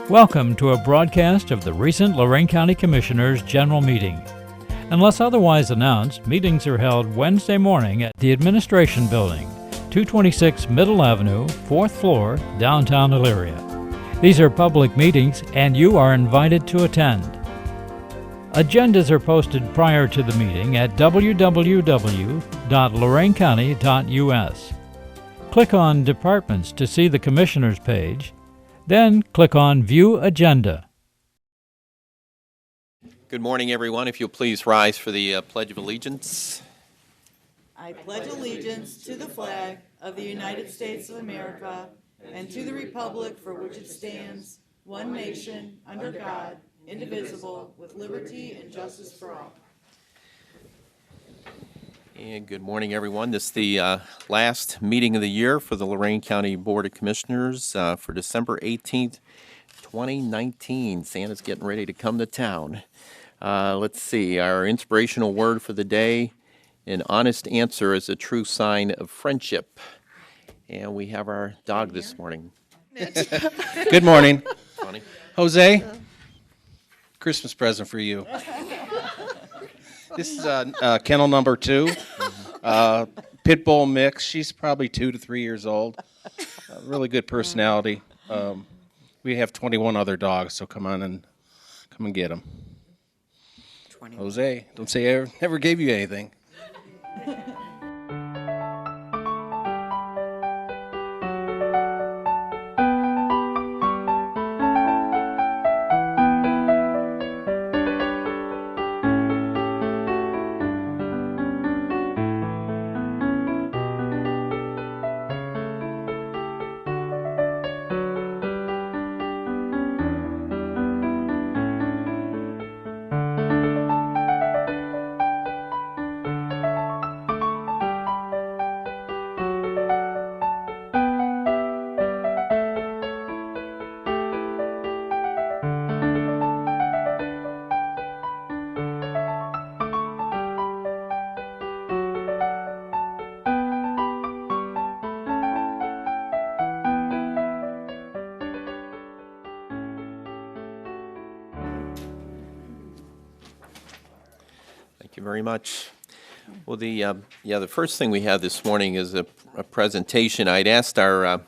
Welcome to a broadcast of the recent Lorain County Commissioners' General Meeting. Unless otherwise announced, meetings are held Wednesday morning at the Administration Building, 226 Middle Avenue, 4th floor, downtown Elyria. These are public meetings and you are invited to attend. Agendas are posted prior to the meeting at www.loraincounty.us. Click on Departments to see the Commissioners page, then click on View Agenda. Good morning, everyone. If you'll please rise for the Pledge of Allegiance. I pledge allegiance to the flag of the United States of America and to the republic for which it stands, one nation, under God, indivisible, with liberty and justice for all. And good morning, everyone. This is the last meeting of the year for the Lorain County Board of Commissioners for December 18th, 2019. Santa's getting ready to come to town. Let's see, our inspirational word for the day: an honest answer is a true sign of friendship. And we have our dog this morning. Good morning. Funny. Jose, Christmas present for you. This is kennel number 2, pit bull mix. She's probably 2 to 3 years old. Really good personality. We have 21 other dogs, so come and get them. 21. Jose, don't say I never gave you anything. Thank you very much. Well, the first thing we have this morning is a presentation. I'd asked our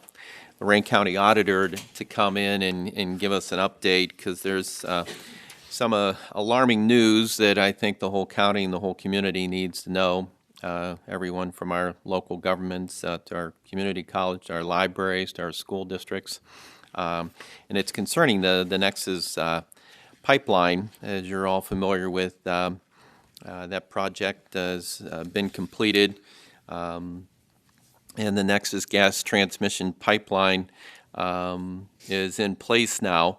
Lorain County Auditor to come in and give us an update, because there's some alarming news that I think the whole county and the whole community needs to know. Everyone from our local governments to our community college, to our libraries, to our school districts. And it's concerning the Nexus pipeline. As you're all familiar with, that project has been completed, and the Nexus gas transmission pipeline is in place now.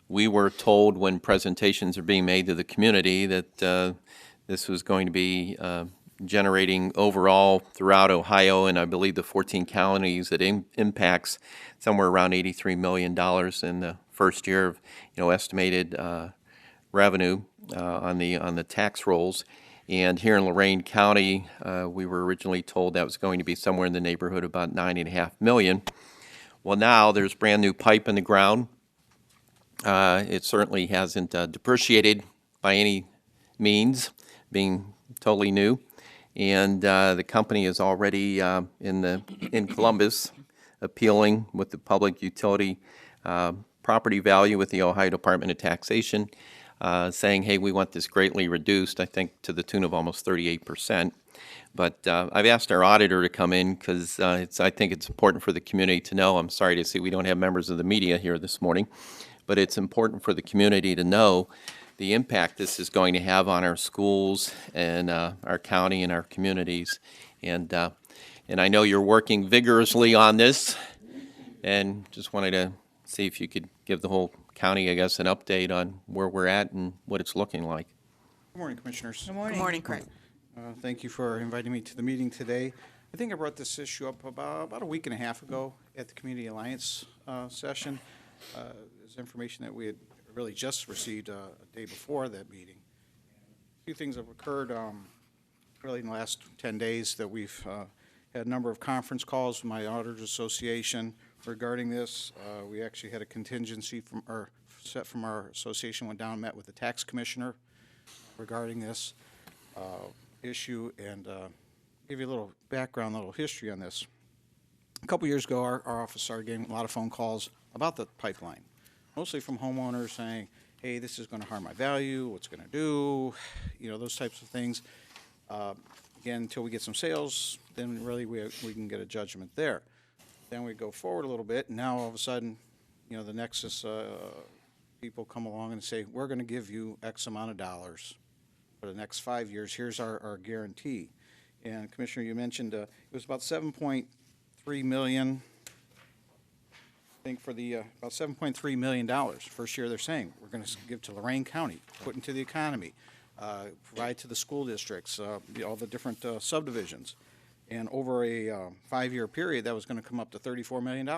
We were told when presentations are being made to the community that this was going to be generating overall throughout Ohio, and I believe the 14 counties, it impacts somewhere around $83 million in the first year of estimated revenue on the tax rolls. And here in Lorain County, we were originally told that was going to be somewhere in the neighborhood of about $9.5 million. Well, now there's brand new pipe in the ground. It certainly hasn't depreciated by any means, being totally new. And the company is already in Columbus appealing with the public utility property value with the Ohio Department of Taxation, saying, hey, we want this greatly reduced, I think to the tune of almost 38%. But I've asked our auditor to come in because I think it's important for the community to know. I'm sorry to see we don't have members of the media here this morning, but it's important for the community to know the impact this is going to have on our schools and our county and our communities. And I know you're working vigorously on this, and just wanted to see if you could give the whole county, I guess, an update on where we're at and what it's looking like. Good morning, Commissioners. Good morning. Good morning, Craig. Thank you for inviting me to the meeting today. I think I brought this issue up about a week and a half ago at the Community Alliance session. There's information that we had really just received a day before that meeting. A few things have occurred really in the last 10 days that we've had a number of conference calls with my Auditors Association, regarding this. We actually had a contingency set from our association, went down and met with the tax commissioner regarding this issue, and give you a little background, a little history on this. A couple years ago, our office started getting a lot of phone calls about the pipeline, mostly from homeowners saying, hey, this is going to harm my value, what's going to do, those types of things. Again, until we get some sales, then really we can get a judgment there. Then we go forward a little bit, and now all of a sudden, the Nexus people come along and say, we're going to give you X amount of dollars for the next 5 years. Here's our guarantee. And Commissioner, you mentioned it was about $7.3 million. I think for the about $7.3 million first year. They're saying we're going to give to Lorain County, put into the economy, provide to the school districts, all the different subdivisions, and over a 5-year period, that was going to come up to $34 million.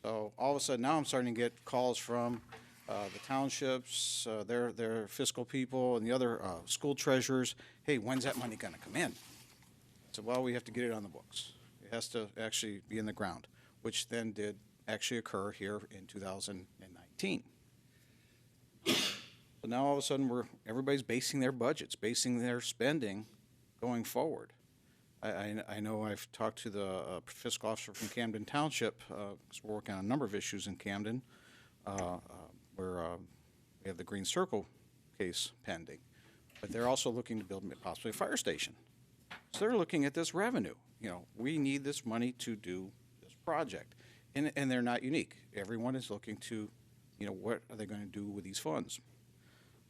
So all of a sudden, now I'm starting to get calls from the townships, their fiscal people, and the other school treasurers. Hey, when's that money going to come in? So, well, we have to get it on the books. It has to actually be in the ground, which then did actually occur here in 2019. So now all of a sudden, everybody's basing their budgets, basing their spending going forward. I know I've talked to the fiscal officer from Camden Township, because we're working on a number of issues in Camden, where we have the Green Circle case pending. But they're also looking to build possibly a fire station. So they're looking at this revenue. We need this money to do this project. And they're not unique. Everyone is looking to, what are they going to do with these funds?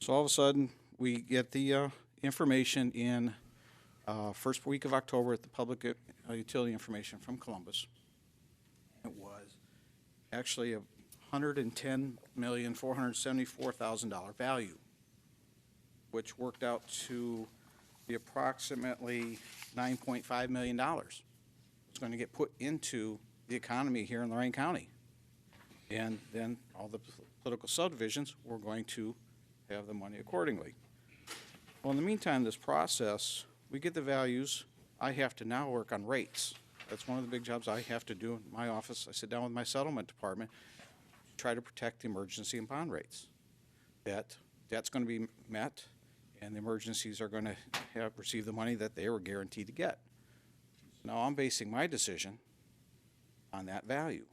So all of a sudden, we get the information in first week of October at the Public Utility Information from Columbus. It was actually a $110,474,000 value, which worked out to be approximately $9.5 million. It's going to get put into the economy here in Lorain County. And then all the political subdivisions, we're going to have the money accordingly. Well, in the meantime, this process, we get the values. I have to now work on rates. That's one of the big jobs I have to do in my office. I sit down with my settlement department, try to protect the emergency and bond rates. That's going to be met, and the emergencies are going to receive the money that they were guaranteed to get. Now I'm basing my decision on that value,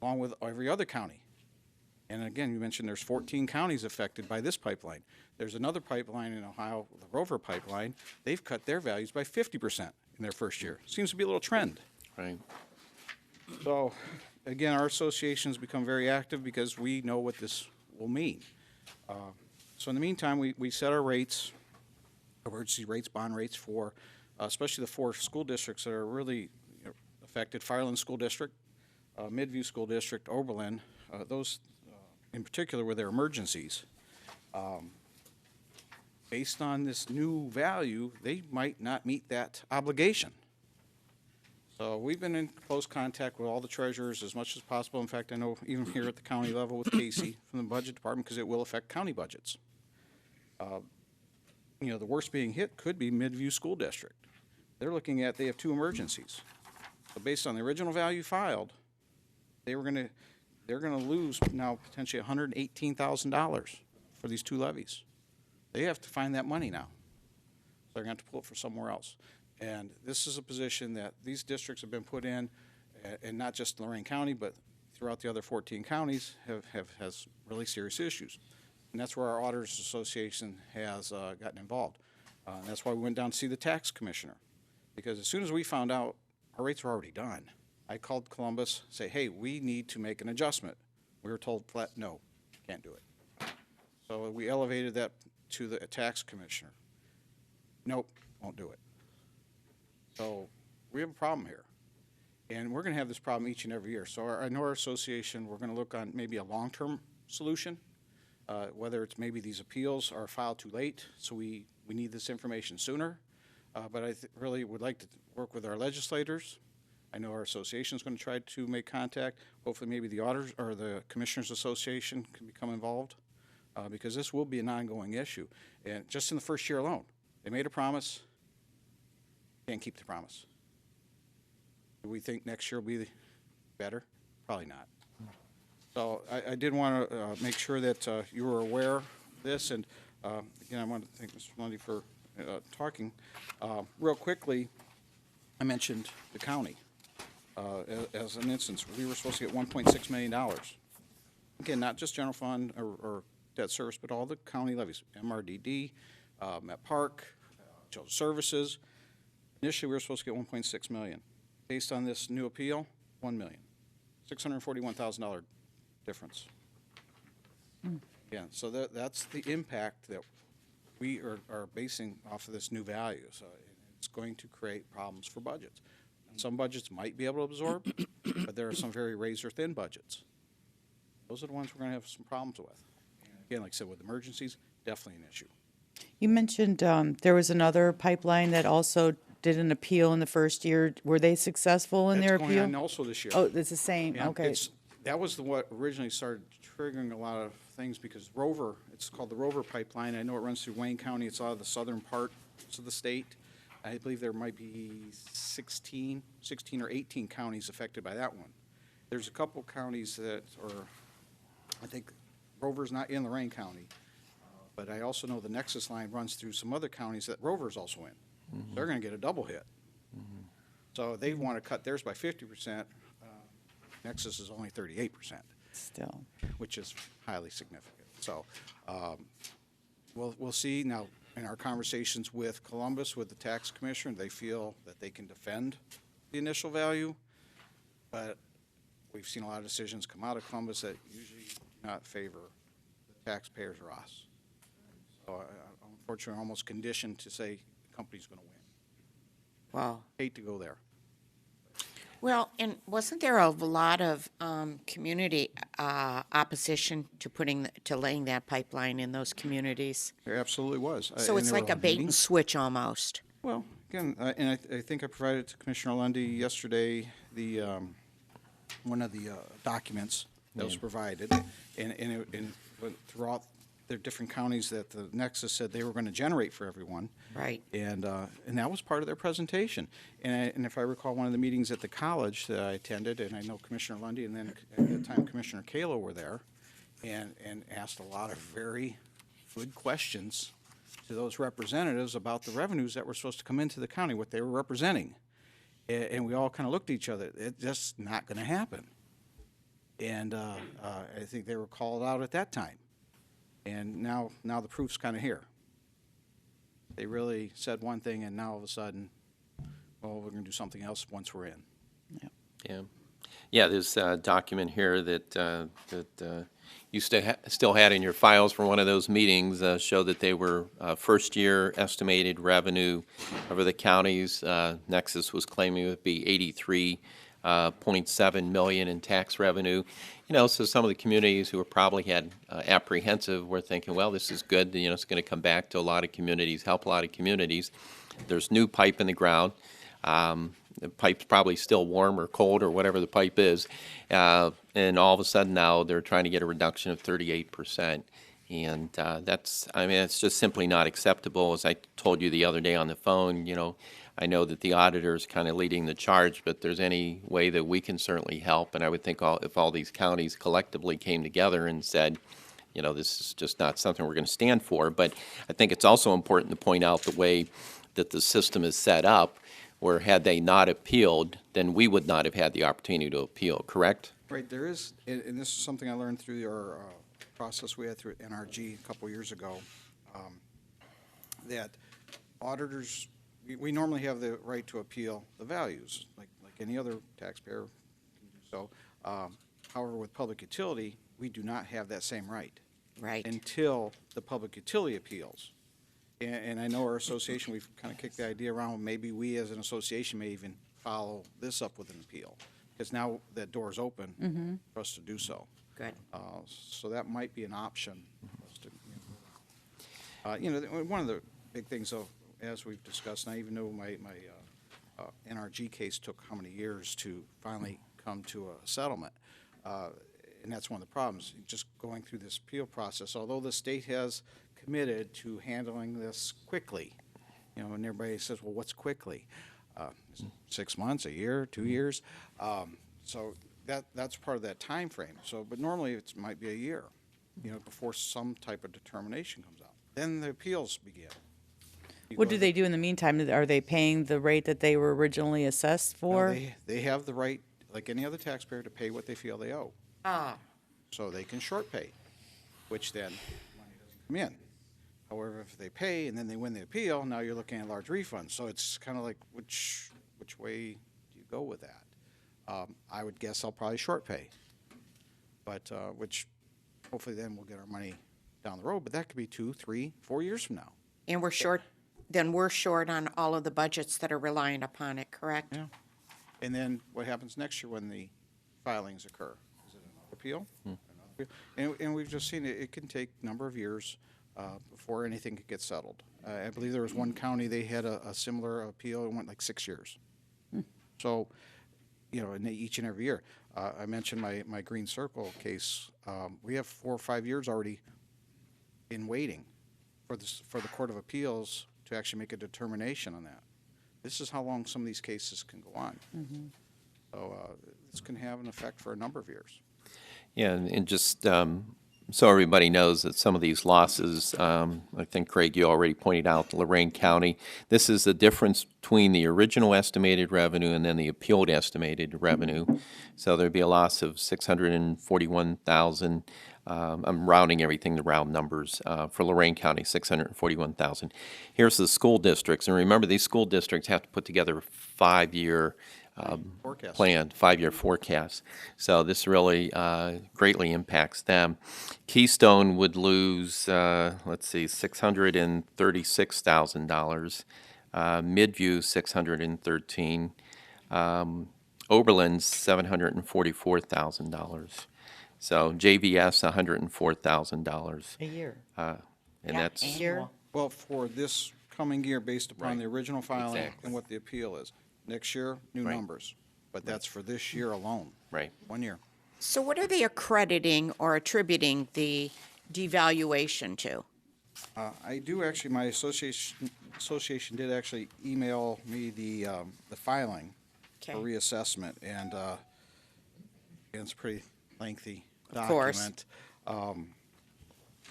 along with every other county. And again, you mentioned there's 14 counties affected by this pipeline. There's another pipeline in Ohio, the Rover pipeline. They've cut their values by 50% in their first year. Seems to be a little trend. Right. So, again, our associations become very active because we know what this will mean. So in the meantime, we set our rates, emergency rates, bond rates for especially the 4 school districts that are really affected: Fireland School District, Midview School District, Oberlin. Those in particular were their emergencies. Based on this new value, they might not meet that obligation. So we've been in close contact with all the treasurers as much as possible. In fact, I know even here at the county level with Casey from the budget department, because it will affect county budgets. The worst being hit could be Midview School District. They have 2 emergencies. So based on the original value filed, they're going to lose now potentially $118,000 for these 2 levies. They have to find that money now. So they're going to have to pull it from somewhere else. And this is a position that these districts have been put in, and not just Lorain County, but throughout the other 14 counties has really serious issues. And that's where our Auditors Association has gotten involved. And that's why we went down to see the tax commissioner. Because as soon as we found out our rates were already done, I called Columbus, say, hey, we need to make an adjustment. We were told flat, no, can't do it. So we elevated that to the tax commissioner. Nope, won't do it. So we have a problem here. And we're going to have this problem each and every year. So I know our association, we're going to look on maybe a long-term solution, whether it's maybe these appeals are filed too late, so we need this information sooner. But I really would like to work with our legislators. I know our association is going to try to make contact. Hopefully maybe the auditors or the Commissioners Association can become involved, because this will be an ongoing issue. And just in the first year alone, they made a promise, can't keep the promise. Do we think next year will be better? Probably not. So I did want to make sure that you were aware of this, and again, I want to thank Mr. Lundy for talking. Real quickly, I mentioned the county as an instance. We were supposed to get $1.6 million. Again, not just general fund or debt service, but all the county levies, MRDD, Met Park, Children's Services. Initially, we were supposed to get $1.6 million. Based on this new appeal, $1 million. $641,000 difference. Yeah, so that's the impact that we are basing off of this new value. So it's going to create problems for budgets. Some budgets might be able to absorb, but there are some very razor-thin budgets. Those are the ones we're going to have some problems with. Again, like I said, with emergencies, definitely an issue. You mentioned there was another pipeline that also did an appeal in the first year. Were they successful in their That's appeal? going on also this year. Oh, it's the same, Yeah, okay. that was what originally started triggering a lot of things because Rover, it's called the Rover Pipeline. I know it runs through Wayne County. It's out of the southern parts of the state. I believe there might be 16 or 18 counties affected by that one. There's a couple counties that are, I think Rover's not in Lorain County, but I also know the Nexus line runs through some other counties that Rover's also in. They're going to get a double hit. So they want to cut theirs by 50%. Nexus is only 38%, Still. which is highly significant. So we'll see. Now, in our conversations with Columbus, with the tax commissioner, they feel that they can defend the initial value, but we've seen a lot of decisions come out of Columbus that usually do not favor the taxpayers or us. So unfortunately, I'm almost conditioned to say the company's going to win. Wow. Hate to go there. Well, and wasn't there a lot of community opposition to laying that pipeline in those communities? There absolutely was. So And it's there like were a bait and meetings. switch almost. Well, again, and I think I provided to Commissioner Lundy yesterday the one of the documents that was provided, and it went throughout the different counties that the Nexus said they were going to generate for everyone. Right. And that was part of their presentation. And if I recall, one of the meetings at the college that I attended, and I know Commissioner Lundy and then at the time Commissioner Kalo were there, and asked a lot of very good questions to those representatives about the revenues that were supposed to come into the county, what they were representing. And we all kind of looked at each other. It's just not going to happen. And I think they were called out at that time. And now the proof's kind of here. They really said one thing, and now all of a sudden, well, we're going to do something else once we're in. Yeah, there's a document here that you still had in your files from one of those meetings, show that they were first-year estimated revenue over the counties. Nexus was claiming it would be 83.7 million in tax revenue. You know, so some of the communities who were probably had apprehensive were thinking, well, this is good. You know, it's going to come back to a lot of communities, help a lot of communities. There's new pipe in the ground. The pipe's probably still warm or cold or whatever the pipe is. And all of a sudden now they're trying to get a reduction of 38%. And that's, I mean, it's just simply not acceptable. As I told you the other day on the phone, you know, I know that the auditor is kind of leading the charge, but there's any way that we can certainly help. And I would think if all these counties collectively came together and said, you know, this is just not something we're going to stand for. But I think it's also important to point out the way that the system is set up, where had they not appealed, then we would not have had the opportunity to appeal, correct? Right, there is, and this is something I learned through our process we had through NRG a couple years ago, that auditors, we normally have the right to appeal the values, like any other taxpayer can do so. However, with public utility, we do not have that same right. Right. Until the public utility appeals. And I know our association, we've kind of kicked the idea around, maybe we as an association may even follow this up with an appeal. Because now that door's open for us to do so. Good. So that might be an option for us to, you know, one of the big things, though, as we've discussed, and I even know my NRG case took how many years to finally come to a settlement. And that's one of the problems, just going through this appeal process. Although the state has committed to handling this quickly, you know, and everybody says, well, what's quickly? 6 months, a year, 2 years? So that's part of that time frame. So, but normally it might be a year, before some type of determination comes out. Then the appeals begin. What do they do in the meantime? Are they paying the rate that they were originally assessed No, for? they have the right, like any other taxpayer, to pay what they feel they owe. Ah, So they can short pay, which then money doesn't come in. However, if they pay and then they win the appeal, now you're looking at large refunds. So it's kind of like which way do you go with that? I would guess I'll probably short pay, but which hopefully then we'll get our money down the road. But that could be 2, 3, 4 years from now. and we're short on all of the budgets that are reliant upon it, correct? Yeah. And then what happens next year when the filings occur? Is it another appeal? Another appeal? And we've just seen it can take a number of years before anything could get settled. I believe there was one county, they had a similar appeal, it went like 6 years. So, in each and every year. I mentioned my Green Circle case. We have 4 or 5 years already in waiting for the Court of Appeals to actually make a determination on that. This is how long some of these cases can go on. So this can have an effect for a number of years. Yeah, and just so everybody knows that some of these losses, I think, Craig, you already pointed out, Lorain County, this is the difference between the original estimated revenue and then the appealed estimated revenue. So there'd be a loss of $641,000. I'm rounding everything to round numbers. For Lorain County, $641,000. Here's the school districts, and remember, these school districts have to put together a 5-year Forecast. plan, 5-year forecast. So this really greatly impacts them. Keystone would lose, $636,000. Midview, $613,000. Oberlin's $744,000. So JVS, $104,000. A year. And Yeah, that's, and- Year? Well, for this coming year, based upon Right. the original filing Exactly. and what the appeal is. Next year, new Right. numbers. But that's for this year alone. right. 1 year. So what are they accrediting or attributing the devaluation to? I do actually, my association did actually email me the filing for Okay. reassessment, and it's a pretty lengthy Of course. document.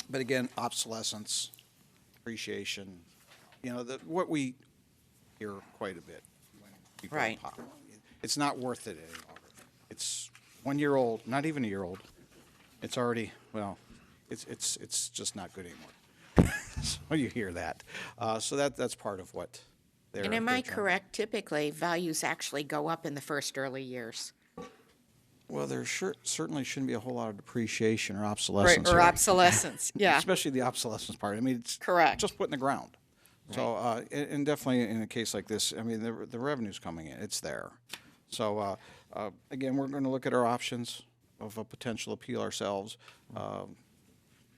But again, obsolescence, depreciation, what we hear quite a bit. When people Right. pop. It's not worth it any longer. It's 1 year old, not even a year old. It's already, it's just not good anymore. So you hear that. So that's part of what they're. And am I they're trying- correct, typically values actually go up in the first early years? Well, there certainly shouldn't be a whole lot of depreciation or obsolescence. Or here. obsolescence, yeah. Especially the obsolescence part. I mean, it's Correct. just put in the ground. So, and definitely in a case like this, I mean, the revenue's coming in. It's there. So, again, we're going to look at our options of a potential appeal ourselves. Going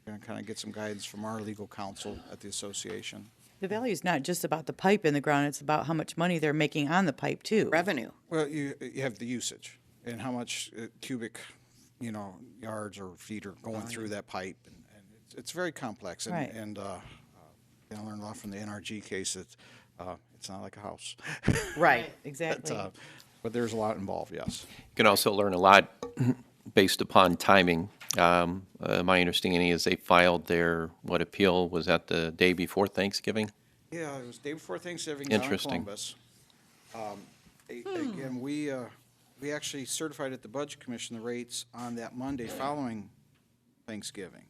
to kind of get some guidance from our legal counsel at the association. The value is not just about the pipe in the ground, it's about how much money they're making on the pipe, too. Revenue. Well, you have the usage and how much cubic, yards or feet are going through that pipe, and it's very complex. And, Right. and I learned a lot from the NRG case that it's not like a house. Right. Exactly. But there's a lot involved, yes. You can also learn a lot based upon timing. My understanding is they filed their, appeal was that the day before Thanksgiving? Yeah, it was day before Thanksgiving down in Interesting. Columbus. Again, we actually certified at the Budget Commission the rates on that Monday following Thanksgiving.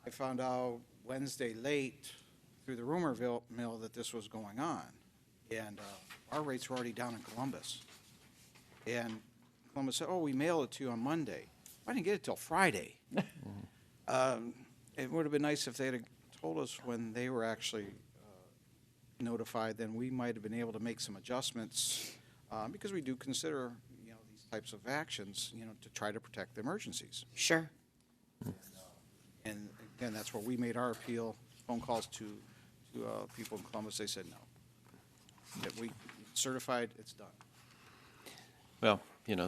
I found out Wednesday late through the rumor mill that this was going on, and our rates were already down in Columbus. And Columbus said, "Oh, we mailed it to you on Monday." I didn't get it till Friday. It would have been nice if they had told us when they were actually notified. Then we might have been able to make some adjustments because we do consider these types of actions to try to protect the emergencies. Sure. And again, that's where we made our appeal. Phone calls to people in Columbus, they said no. That we certified, it's done. Well,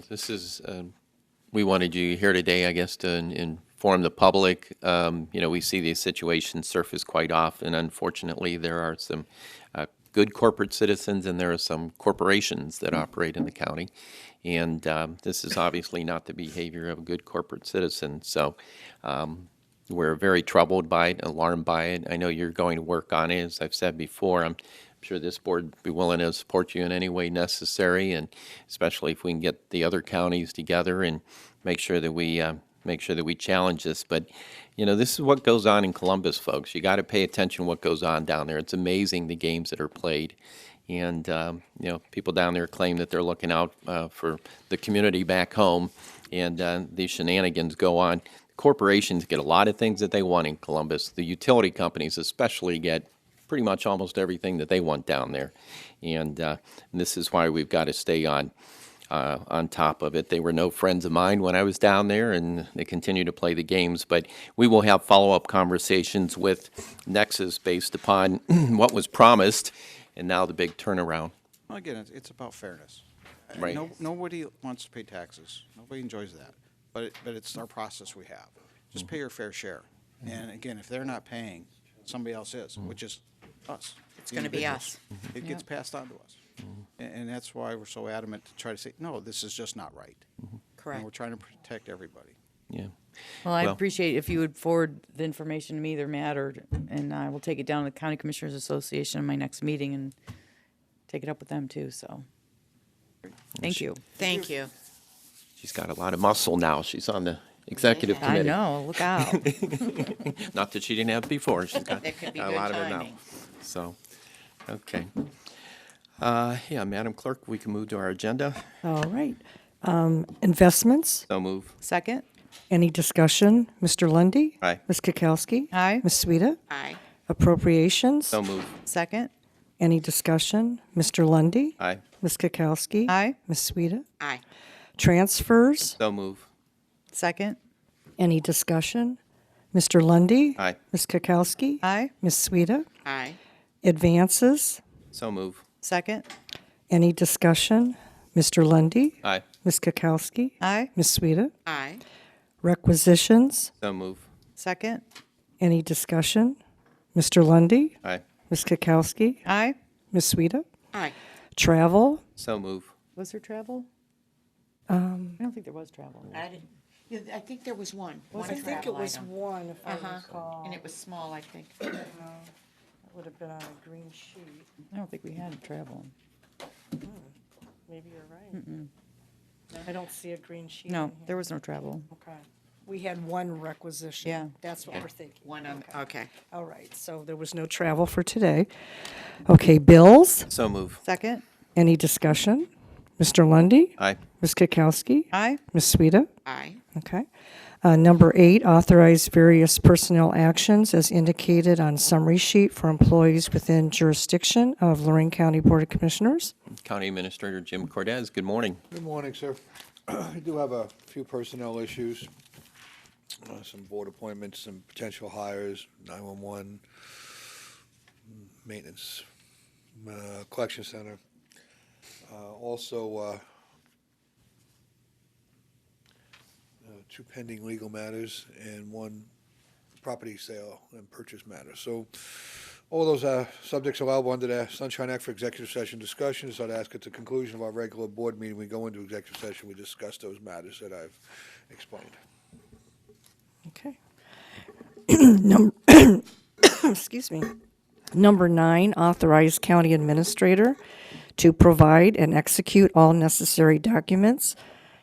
this is, we wanted you here today, I guess, to inform the public. We see these situations surface quite often. Unfortunately, there are some good corporate citizens and there are some corporations that operate in the county. And this is obviously not the behavior of a good corporate citizen. So we're very troubled by it, alarmed by it. I know you're going to work on it, as I've said before. I'm sure this board would be willing to support you in any way necessary, and especially if we can get the other counties together and make sure that we challenge this. But this is what goes on in Columbus, folks. You got to pay attention to what goes on down there. It's amazing the games that are played. And, people down there claim that they're looking out for the community back home, and these shenanigans go on. Corporations get a lot of things that they want in Columbus. The utility companies especially get pretty much almost everything that they want down there. And this is why we've got to stay on top of it. They were no friends of mine when I was down there, and they continue to play the games. But we will have follow-up conversations with Nexus based upon what was promised and now the big turnaround. Well, again, it's about fairness. Right. Nobody wants to pay taxes. Nobody enjoys that. But it's our process we have. Just pay your fair share. And again, if they're not paying, somebody else is, which is us. It's going to be us. It gets passed on to us. And that's why we're so adamant to try to say, no, this is just not right. Correct. And we're trying to protect everybody. Yeah. Well, I Well- appreciate if you would forward the information to me, either Matt and I will take it down to the County Commissioners Association in my next meeting and take it up with them too, so. Thank you. Thank you. She's got a lot of muscle now. She's on the executive I committee. know, look out. Not that she didn't have it before. She's got That could be a good lot of it now. timing. So, okay. Madam Clerk, we can move to our agenda. All right. Investments, So move. Second? any discussion? Mr. Lundy, Aye. Ms. Kukowski? Aye. Ms. Sweda? Aye. Appropriations, So move. Second? any discussion? Mr. Lundy, Aye. Ms. Kukowski? Aye. Ms. Sweda? Aye. Transfers, So move. Second? any discussion? Mr. Lundy, Aye. Ms. Kukowski? Aye. Ms. Sweda? Aye. Advances, So move. Second? any discussion? Mr. Lundy, Aye. Ms. Kukowski? Aye. Ms. Sweda? Aye. Requisitions, So move. Second? any discussion? Mr. Lundy, Aye. Ms. Kukowski? Aye. Ms. Sweda? Aye. Travel, So move. Was there travel? I don't think there was travel. I didn't. I think there was one. Was one there? travel item. one, if Uh-huh. And it was small, I think. It would have been on a green sheet. I don't think we had travel. Maybe you're right. I don't see a green sheet. No, in here. there was no travel. Okay. We had one requisition. Yeah. That's what we're thinking. One on, okay. All right, so there was no travel for today. Okay, bills, So move. Second? any discussion? Mr. Lundy, Aye. Ms. Kukowski? Aye. Ms. Sweda? Aye. Okay. Number 8, authorize various personnel actions as indicated on summary sheet for employees within jurisdiction of Lorain County Board of Commissioners. County Administrator Jim Cordez, good morning. Good morning, sir. I do have a few personnel issues, some board appointments, some potential hires, 911, maintenance, collection center. Also, 2 pending legal matters and 1 property sale and purchase matter. So all those subjects allowable under the Sunshine Act for executive session discussions. I'd ask at the conclusion of our regular board meeting, we go into executive session, we discuss those matters that I've explained. Okay. Excuse me. Number 9, authorize county administrator to provide and execute all necessary documents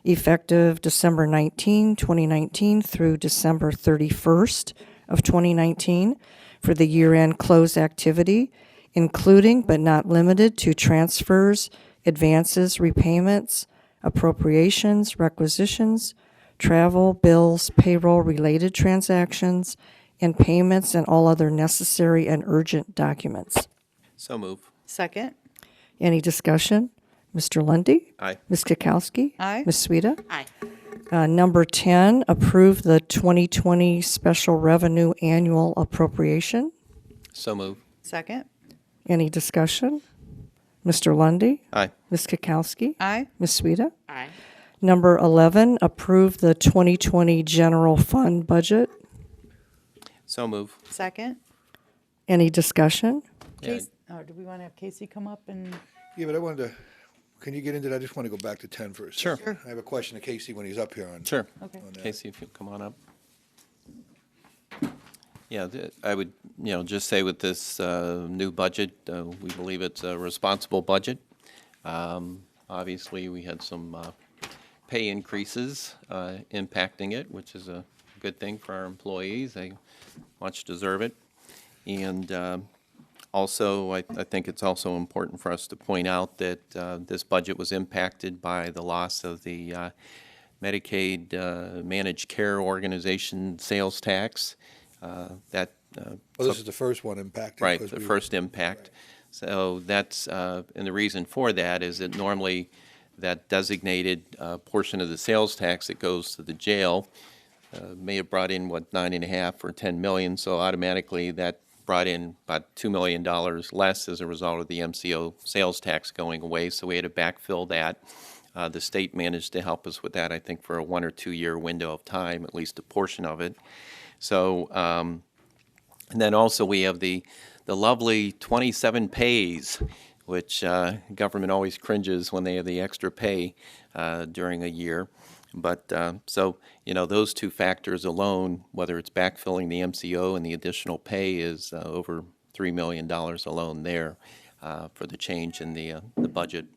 effective December 19, 2019 through December 31st of 2019 for the year-end close activity, including but not limited to transfers, advances, repayments, appropriations, requisitions, travel, bills, payroll-related transactions, and payments and all other necessary and urgent documents. So move. Second? Any discussion? Mr. Lundy, Aye. Ms. Kukowski? Aye. Ms. Sweda? Aye. Number 10, approve the 2020 special revenue annual appropriation. So move. Second? Any discussion? Mr. Lundy, Aye. Ms. Kukowski? Aye. Ms. Sweda? Aye. Number 11, approve the 2020 general fund budget. So move. Second? Any discussion? Yeah, do we want to have Casey come up and, Yeah, but I wanted to, can you get into that? I just want to go back to 10 for a Sure. second. I have a question to Casey when he's up here on. Sure. Okay. on that. Casey, if you come on up. Yeah, I would, just say with this new budget, we believe it's a responsible budget. Obviously, we had some pay increases impacting it, which is a good thing for our employees. They much deserve it. And also, I think it's also important for us to point out that this budget was impacted by the loss of the Medicaid Managed Care Organization sales tax. Well, This is the first one impacted. Right, because the we- first impact. So that's, and the reason for that is that normally that designated portion of the sales tax that goes to the jail may have brought in, 9.5 or 10 million, so automatically that brought in about $2 million less as a result of the MCO sales tax going away, so we had to backfill that. The state managed to help us with that, I think, for a 1 or 2 year window of time, at least a portion of it. So, and then also we have the lovely 27 pays, which government always cringes when they have the extra pay during a year. But so, those two factors alone, whether it's backfilling the MCO and the additional pay, is over $3 million alone there for the change in the budget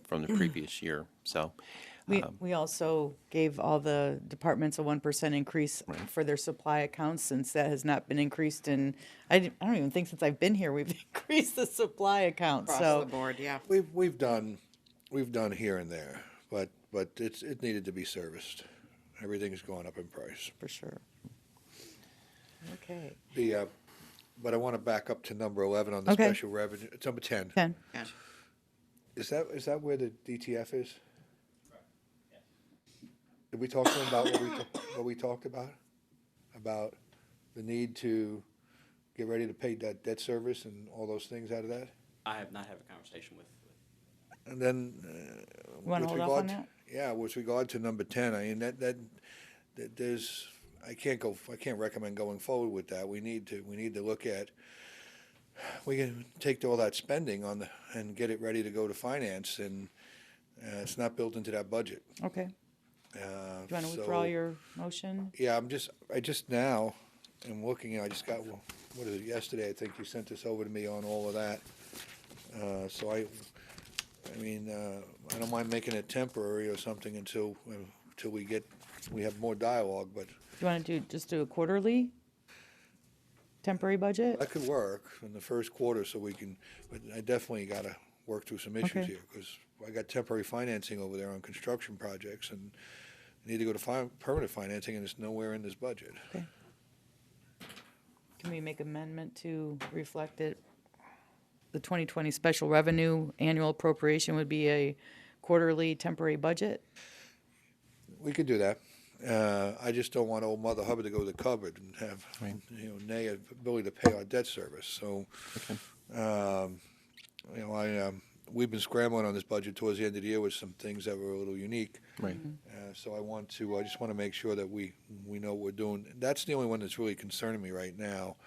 from the previous year. So, we also gave all the departments a 1% increase for their supply accounts, since that has not been increased in, I don't even think since I've been here, we've increased the supply account, Across so. the board, yeah. We've done here and there, but it needed to be serviced. Everything's going up in price. For sure. Okay. But I want to back up to number 11 on the Okay. special revenue. It's number 10. 10. Yeah. Is that where the DTF is? Did we talk to him about what we talked about? About the need to get ready to pay that debt service and all those things out of that? I have not had a conversation with. And then, You wanna with hold off regard on to- that? Yeah, with regard to number 10, I mean, that there's, I can't recommend going forward with that. We need to look at, we can take all that spending and get it ready to go to finance, and it's not built into that budget. Okay. Do you want to withdraw your motion? Yeah, I just now am looking, I just got, what is it, yesterday, I think you sent this over to me on all of that. So I don't mind making it temporary or something until we have more dialogue, but Do you want to just do a quarterly temporary budget? that could work in the first quarter, so we can, but I definitely gotta work through some issues Okay. here, because I got temporary financing over there on construction projects, and I need to go to permanent financing, and it's nowhere in this budget. Okay. Can we make amendment to reflect it? The 2020 special revenue annual appropriation would be a quarterly temporary budget? We could do that. I just don't want old Mother Hubbard to go to the cupboard and have, nay ability to pay our debt service. So, we've been scrambling on this budget towards the end of the year with some things that were a little unique. right. So I just want to make sure that we know what we're doing. That's the only one that's really concerning me right now.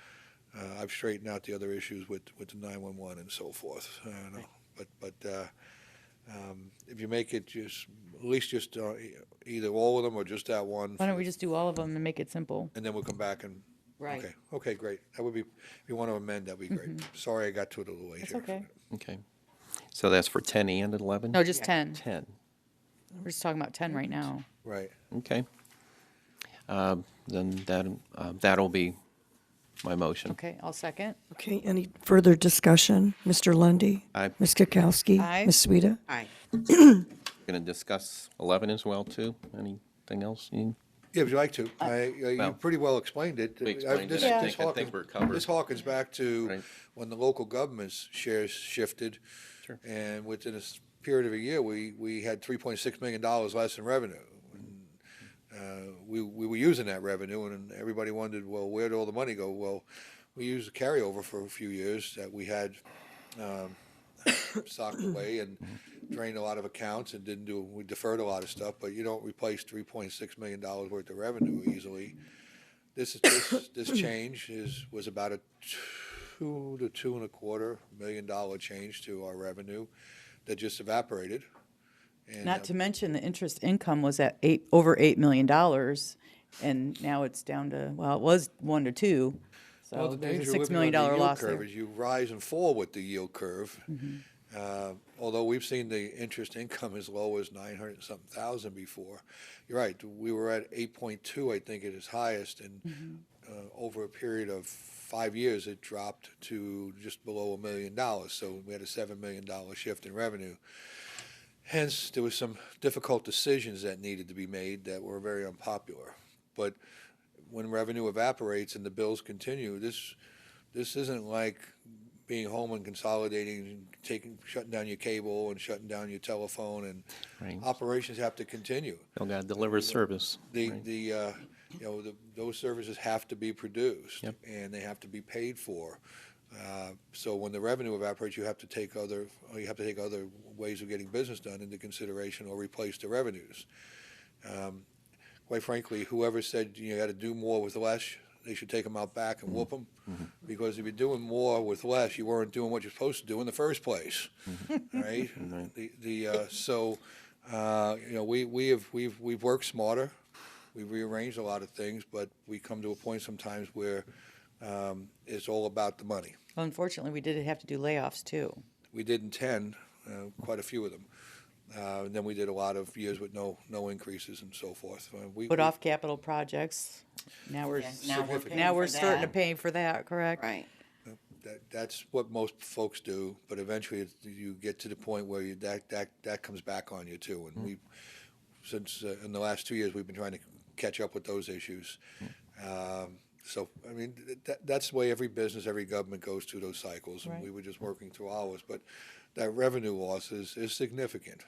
I've straightened out the other issues with the 911 and so forth. But if you make it at least either all of them or just that one. Why don't we just do all of them and make it simple? And then we'll come back and. Right. Okay, great. That would be, if you want to amend, that'd be great. Sorry I got to it a little late It's here. okay. Okay. So that's for 10 and 11? No, just 10. 10. We're just talking about 10 right now. Right. Okay. Then that'll be my motion. Okay, I'll second. Okay, any further discussion? Mr. Lundy, Aye. Ms. Kokoski? Aye. Ms. Sweda? Aye. Going to discuss 11 as well, too? Anything else? Yeah, if you'd like to. You Well, pretty well explained it. we explained This- it. I this think harkens- we're covered. This harkens back to Right. when the local government's shares shifted. Sure. And within a period of a year, we had $3.6 million less in revenue. And, we were using that revenue, and everybody wondered, well, where'd all the money go? Well, we used a carryover for a few years that we had socked away and drained a lot of accounts and we deferred a lot of stuff, but you don't replace $3.6 million worth of revenue easily. This change was about $2 to $2.25 million change to our revenue that just evaporated. And, Not to mention the interest income was at over $8 million, and now it's down to, well, it was 1 to 2. well, So the there's danger a of $6 living million on the yield loss curve there. is you rise and fall with the yield curve. Although we've seen the interest income as low as 900 and something thousand before. You're right, we were at 8.2, I think, at its highest, and over a period of 5 years, it dropped to just below $1 million. So we had a $7 million shift in revenue. Hence, there was some difficult decisions that needed to be made that were very unpopular. But when revenue evaporates and the bills continue, this isn't like being home and consolidating, shutting down your cable and shutting down your telephone, and Right. operations have to continue. Still got to deliver service. Those services have to be produced, Yep. and they have to be paid for. So when the revenue evaporates, you have to take other ways of getting business done into consideration or replace the revenues. Quite frankly, whoever said you got to do more with less, they should take them out back and whoop them, because if you're doing more with less, you weren't doing what you're supposed to do in the first place, right? We've worked smarter, we've rearranged a lot of things, but we come to a point sometimes where it's all about the money. Well, unfortunately, we did have to do layoffs too. We did in 10, quite a few of them. And then we did a lot of years with no increases and so forth. Put off capital projects. Now we're now we're paying now we're for starting to that. pay for that, correct? Right. That's what most folks do, but eventually you get to the point where that comes back on you too. And since in the last 2 years, we've been trying to catch up with those issues. So, I mean, that's the way every business, every government goes through those cycles, and Right. we were just working through ours. But that revenue loss is significant.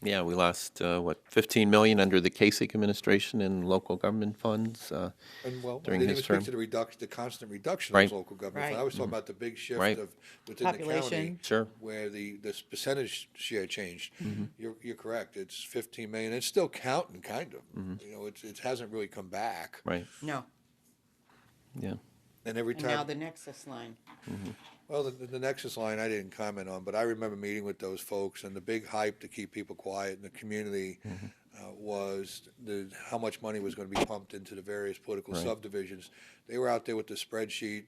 Yeah, we lost, 15 million under the Kasich administration in local government funds. And well, I During didn't his even term. speak to the constant reduction Right. of local government. Right. I was talking about the big shift Right. within the county. Population. Sure. Where the percentage share changed. You're correct. It's 15 million. It's still counting, kind of. It hasn't really come back. Right, No. yeah. And every And now time, the Nexus line. well, the Nexus line I didn't comment on, but I remember meeting with those folks, and the big hype to keep people quiet in the community was how much money was going to be pumped into the various political Right. subdivisions. They were out there with the spreadsheet,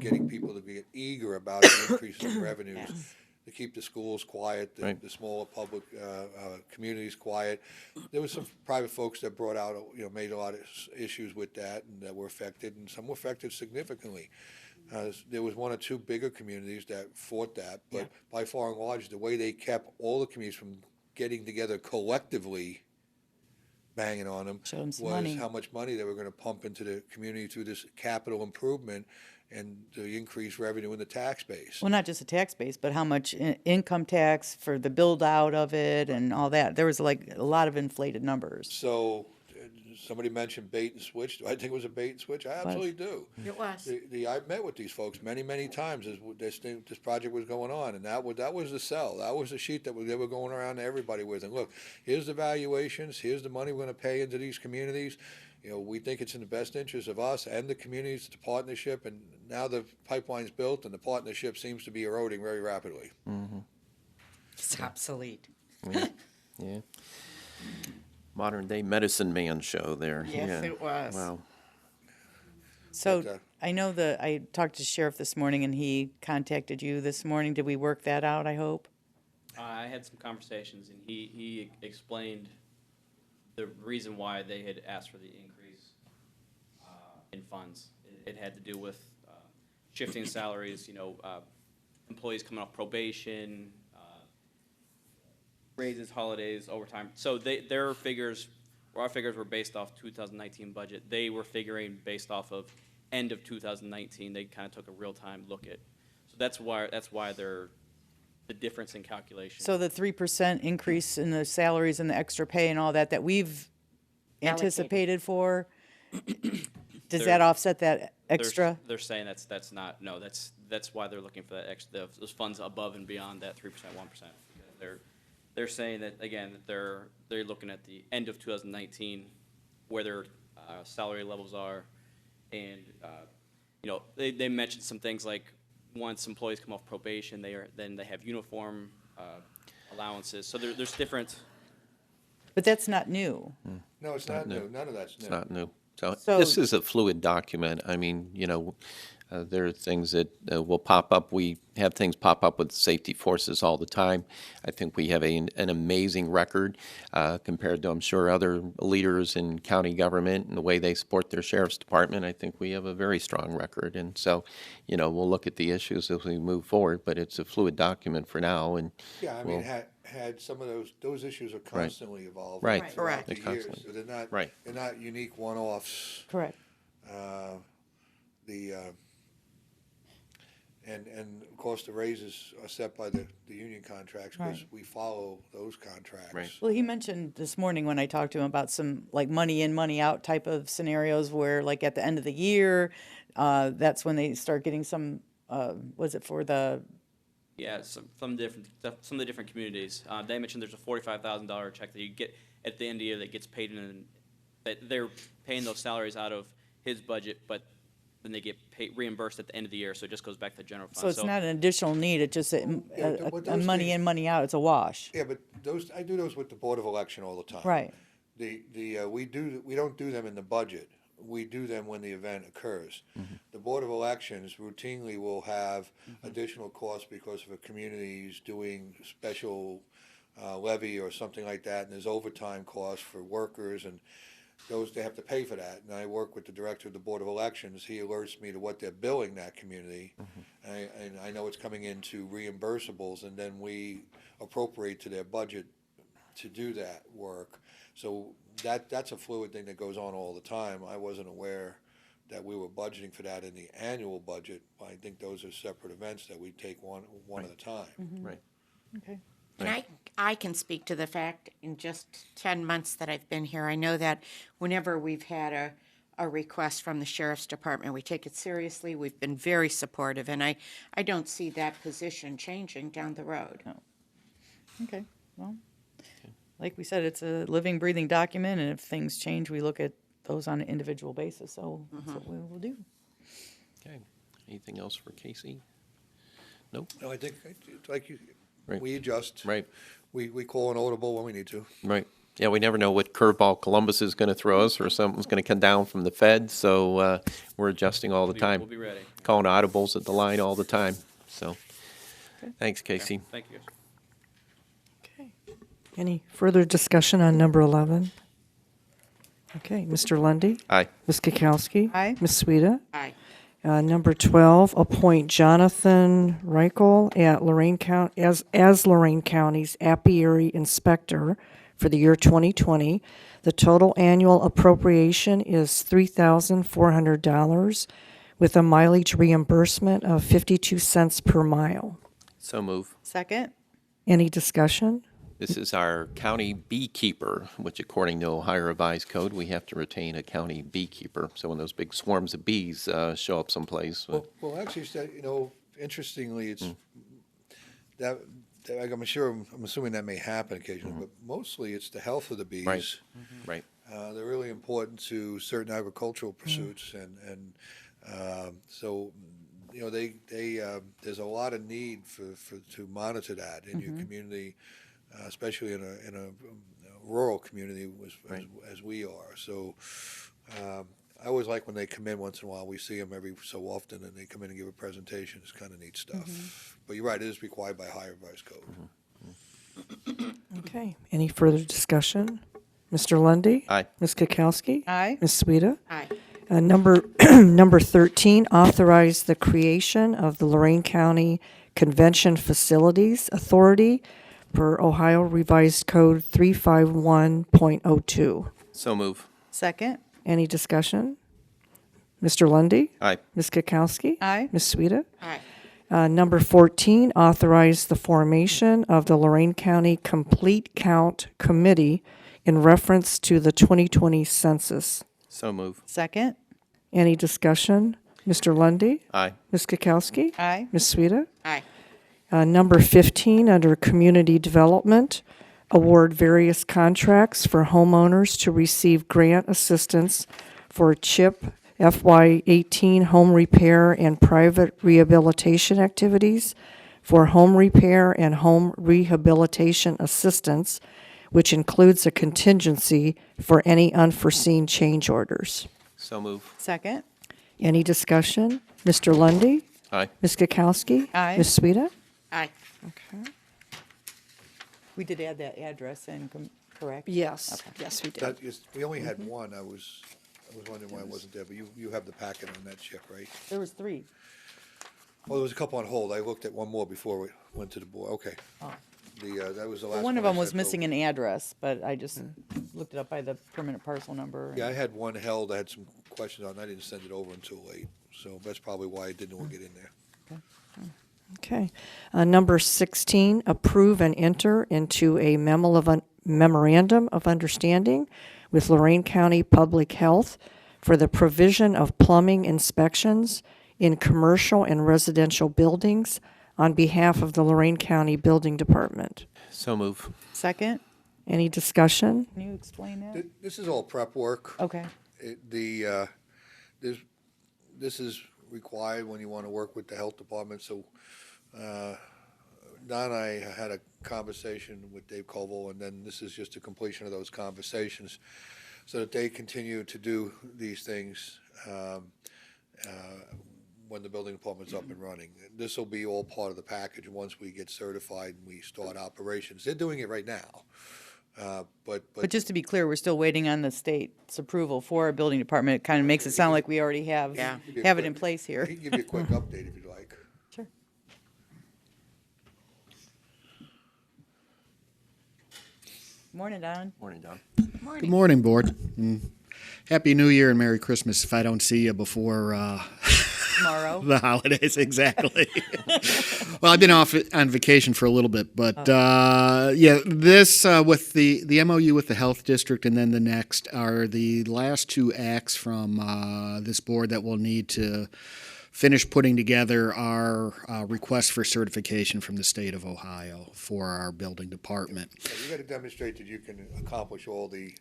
getting people to be eager about the increases in revenues. Yes. To keep the schools quiet, Right. the smaller public communities quiet. There was some private folks that brought out, made a lot of issues with that and that were affected, and some were affected significantly. There was one or two bigger communities that fought that, but by far and large, the way they kept all the communities from getting together collectively, banging on them, Showed 'em some was money. how much money they were going to pump into the community through this capital improvement and the increased revenue in the tax base. Well, not just the tax base, but how much income tax for the build out of it and all that. There was like a lot of inflated numbers. So, somebody mentioned bait and switch. Do I think it was a bait and switch? I absolutely do. It was. I've met with these folks many times as this project was going on, and that was the sell. That was the sheet that they were going around to everybody with. And look, here's the valuations. Here's the money we're going to pay into these communities. We think it's in the best interest of us and the communities, the partnership, and now the pipeline's built, and the partnership seems to be eroding very rapidly. It's obsolete. Yeah. Modern day medicine man show there. Yes, Yeah. it was. Wow. So But, I know I talked to Sheriff this morning and he contacted you this morning. Did we work that out, I hope? I had some conversations, and he explained the reason why they had asked for the increase in funds. It had to do with shifting salaries, employees coming off probation, raises, holidays, overtime. So their figures, our figures were based off 2019 budget. They were figuring based off of end of 2019. They kind of took a real-time look at. So that's why they're the difference in calculation. So the 3% increase in the salaries and the extra pay and all that we've anticipated for, does They're- that offset that They're- extra? They're saying that's not, no, that's why they're looking for that extra, those funds above and beyond that 3%, 1%. They're saying that, again, that they're looking at the end of 2019, where their salary levels are, and, they mentioned some things like once employees come off probation, then they have uniform allowances. So there's different. But that's not new. No, it's not new. None of that's new. It's not new. So So- this is a fluid document. I mean, there are things that will pop up. We have things pop up with safety forces all the time. I think we have an amazing record compared to, I'm sure, other leaders in county government and the way they support their sheriff's department. I think we have a very strong record. And so, we'll look at the issues as we move forward, but it's a fluid document for now. And Yeah, I mean, we'll- had some of those issues are constantly evolving. Right. throughout Correct. the They're years, constantly- so Right. they're not unique one-offs. Correct. And of course, the raises are set by the union contracts because Right. we follow those contracts. Right. Well, he mentioned this morning when I talked to him about some like money in, money out type of scenarios where like at the end of the year, that's when they start getting some, was it for the, Yeah, some of the different communities. They mentioned there's a $45,000 check that you get at the end of the year that gets paid in, that they're paying those salaries out of his budget, but then they get reimbursed at the end of the year, so it just goes back to the general fund. so it's not an additional need, it's just Yeah, but a those money things- in, money out, it's a wash. Yeah, but I do those with the Board of Election all the time. Right. We don't do them in the budget. We do them when the event occurs. The Board of Elections routinely will have additional costs because if a community is doing special levy or something like that, and there's overtime costs for workers, and they have to pay for that. And I work with the director of the Board of Elections. He alerts me to what they're billing that community, and I know it's coming into reimbursables, and then we appropriate to their budget to do that work. So that's a fluid thing that goes on all the time. I wasn't aware that we were budgeting for that in the annual budget. I think those are separate events that we take one at a time. Right. Okay. And I can speak to the fact, in just 10 months that I've been here, I know that whenever we've had a request from the sheriff's department, we take it seriously. We've been very supportive, and I don't see that position changing down the road. Okay, well, like we said, it's a living, breathing document, and if things change, we look at those on an individual basis, so that's what we will do. Okay. Anything else for Casey? Nope. No, I think, like you, Right. we adjust. Right. We call an audible when we need to. Right. Yeah, we never know what curveball Columbus is going to throw us or something's going to come down from the Fed, so we're adjusting all the time. We'll be ready. Calling audibles at the line all the time, so. Thanks, Casey. Thank you. Okay. Any further discussion on number 11? Okay, Mr. Lundy, Aye. Ms. Kukowski. Aye. Ms. Sweda. Aye. Number 12, appoint Jonathan Reichel at Lorain County, as Lorain County's apiary inspector for the year 2020. The total annual appropriation is $3,400 with a mileage reimbursement of 52 cents per mile. So move. Second? Any discussion? This is our county beekeeper, which according to Ohio Revised Code, we have to retain a county beekeeper. So when those big swarms of bees show up someplace. Well, actually, interestingly, it's that I'm assuming that may happen occasionally, but mostly it's the health of the bees. Right. Right. They're really important to certain agricultural pursuits, and so there's a lot of need to monitor that in your community, especially in a rural community as we are. So I always like when they come in once in a while. We see them every so often, and they come in and give a presentation. It's kind of neat stuff. But you're right; it is required by Ohio Revised Code. Okay, any further discussion? Mr. Lundy, Aye. Ms. Kukowski. Aye. Ms. Sweda. Aye. Number 13, authorize the creation of the Lorain County Convention Facilities Authority per Ohio Revised Code 351.02. So move. Second? Any discussion? Mr. Lundy, Aye. Ms. Kukowski. Aye. Ms. Sweda. Aye. Number 14, authorize the formation of the Lorain County Complete Count Committee in reference to the 2020 census. So move. Second? Any discussion? Mr. Lundy, Aye. Ms. Kukowski. Aye. Ms. Sweda. Aye. Number 15, under Community Development, award various contracts for homeowners to receive grant assistance for CHIP FY18 home repair and private rehabilitation activities for home repair and home rehabilitation assistance, which includes a contingency for any unforeseen change orders. So move. Second. Any discussion? Mr. Lundy, Aye. Ms. Kukowski? Aye. Ms. Sweda? Aye. Okay. We did add that address in, correct? Yes, yes, we did. That is, we only had one. I was wondering why it wasn't there, but you have the packet on that chip, right? There was 3. Well, there was a couple on hold. I looked at one more before we went to the board. Okay. Oh. That was the last one. One of I them was sent missing over. an address, but I just looked it up by the permanent parcel number. Yeah, I had one held. I had some questions on it. I didn't send it over until late, so that's probably why I didn't get in there. Okay. Number 16, approve and enter into a memorandum of understanding with Lorain County Public Health for the provision of plumbing inspections in commercial and residential buildings on behalf of the Lorain County Building Department. So move. Second, Any discussion? can you explain that? This is all prep work. Okay. This is required when you want to work with the health department, so Don and I had a conversation with Dave Koval, and then this is just a completion of those conversations, so that they continue to do these things when the building department's up and running. This will be all part of the package once we get certified and we start operations. They're doing it right now. But just to be clear, we're still waiting on the state's approval for a building department. It kind of makes it sound like we already have Yeah. have it in place I here. can give you a quick update if you'd like. Sure. Morning, Don. Morning, Don. Good morning, Board. Happy New Year and Merry Christmas if I don't see you before Tomorrow. the holidays, exactly. Well, I've been off on vacation for a little bit, but this with the MOU with the Health District and then the next are the last 2 acts from this board that we'll need to finish putting together our request for certification from the state of Ohio for our building department. You got to demonstrate that you can accomplish all the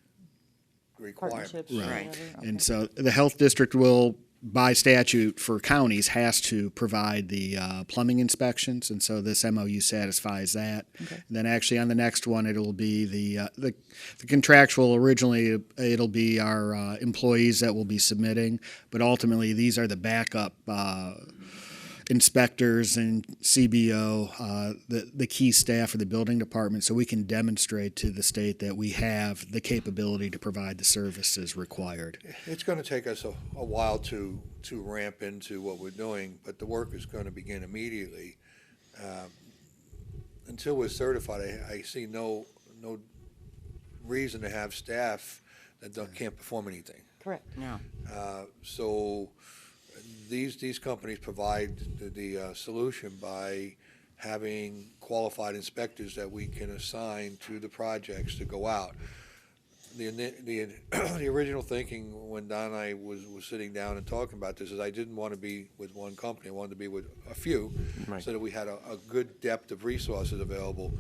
requirements. Partnerships. or Right. whatever. Okay. And so the health district will, by statute for counties, has to provide the plumbing inspections, and so this MOU satisfies that. Okay. And then actually on the next one, it'll be the contractual. Originally, it'll be our employees that will be submitting, but ultimately these are the backup inspectors and CBO, the key staff of the building department, so we can demonstrate to the state that we have the capability to provide the services required. It's going to take us a while to ramp into what we're doing, but the work is going to begin immediately. Until we're certified, I see no reason to have staff that can't perform anything. Correct. No. So these companies provide the solution by having qualified inspectors that we can assign to the projects to go out. The original thinking when Don and I was sitting down and talking about this is I didn't want to be with one company. I wanted to be with a few, Right. so that we had a good depth of resources available.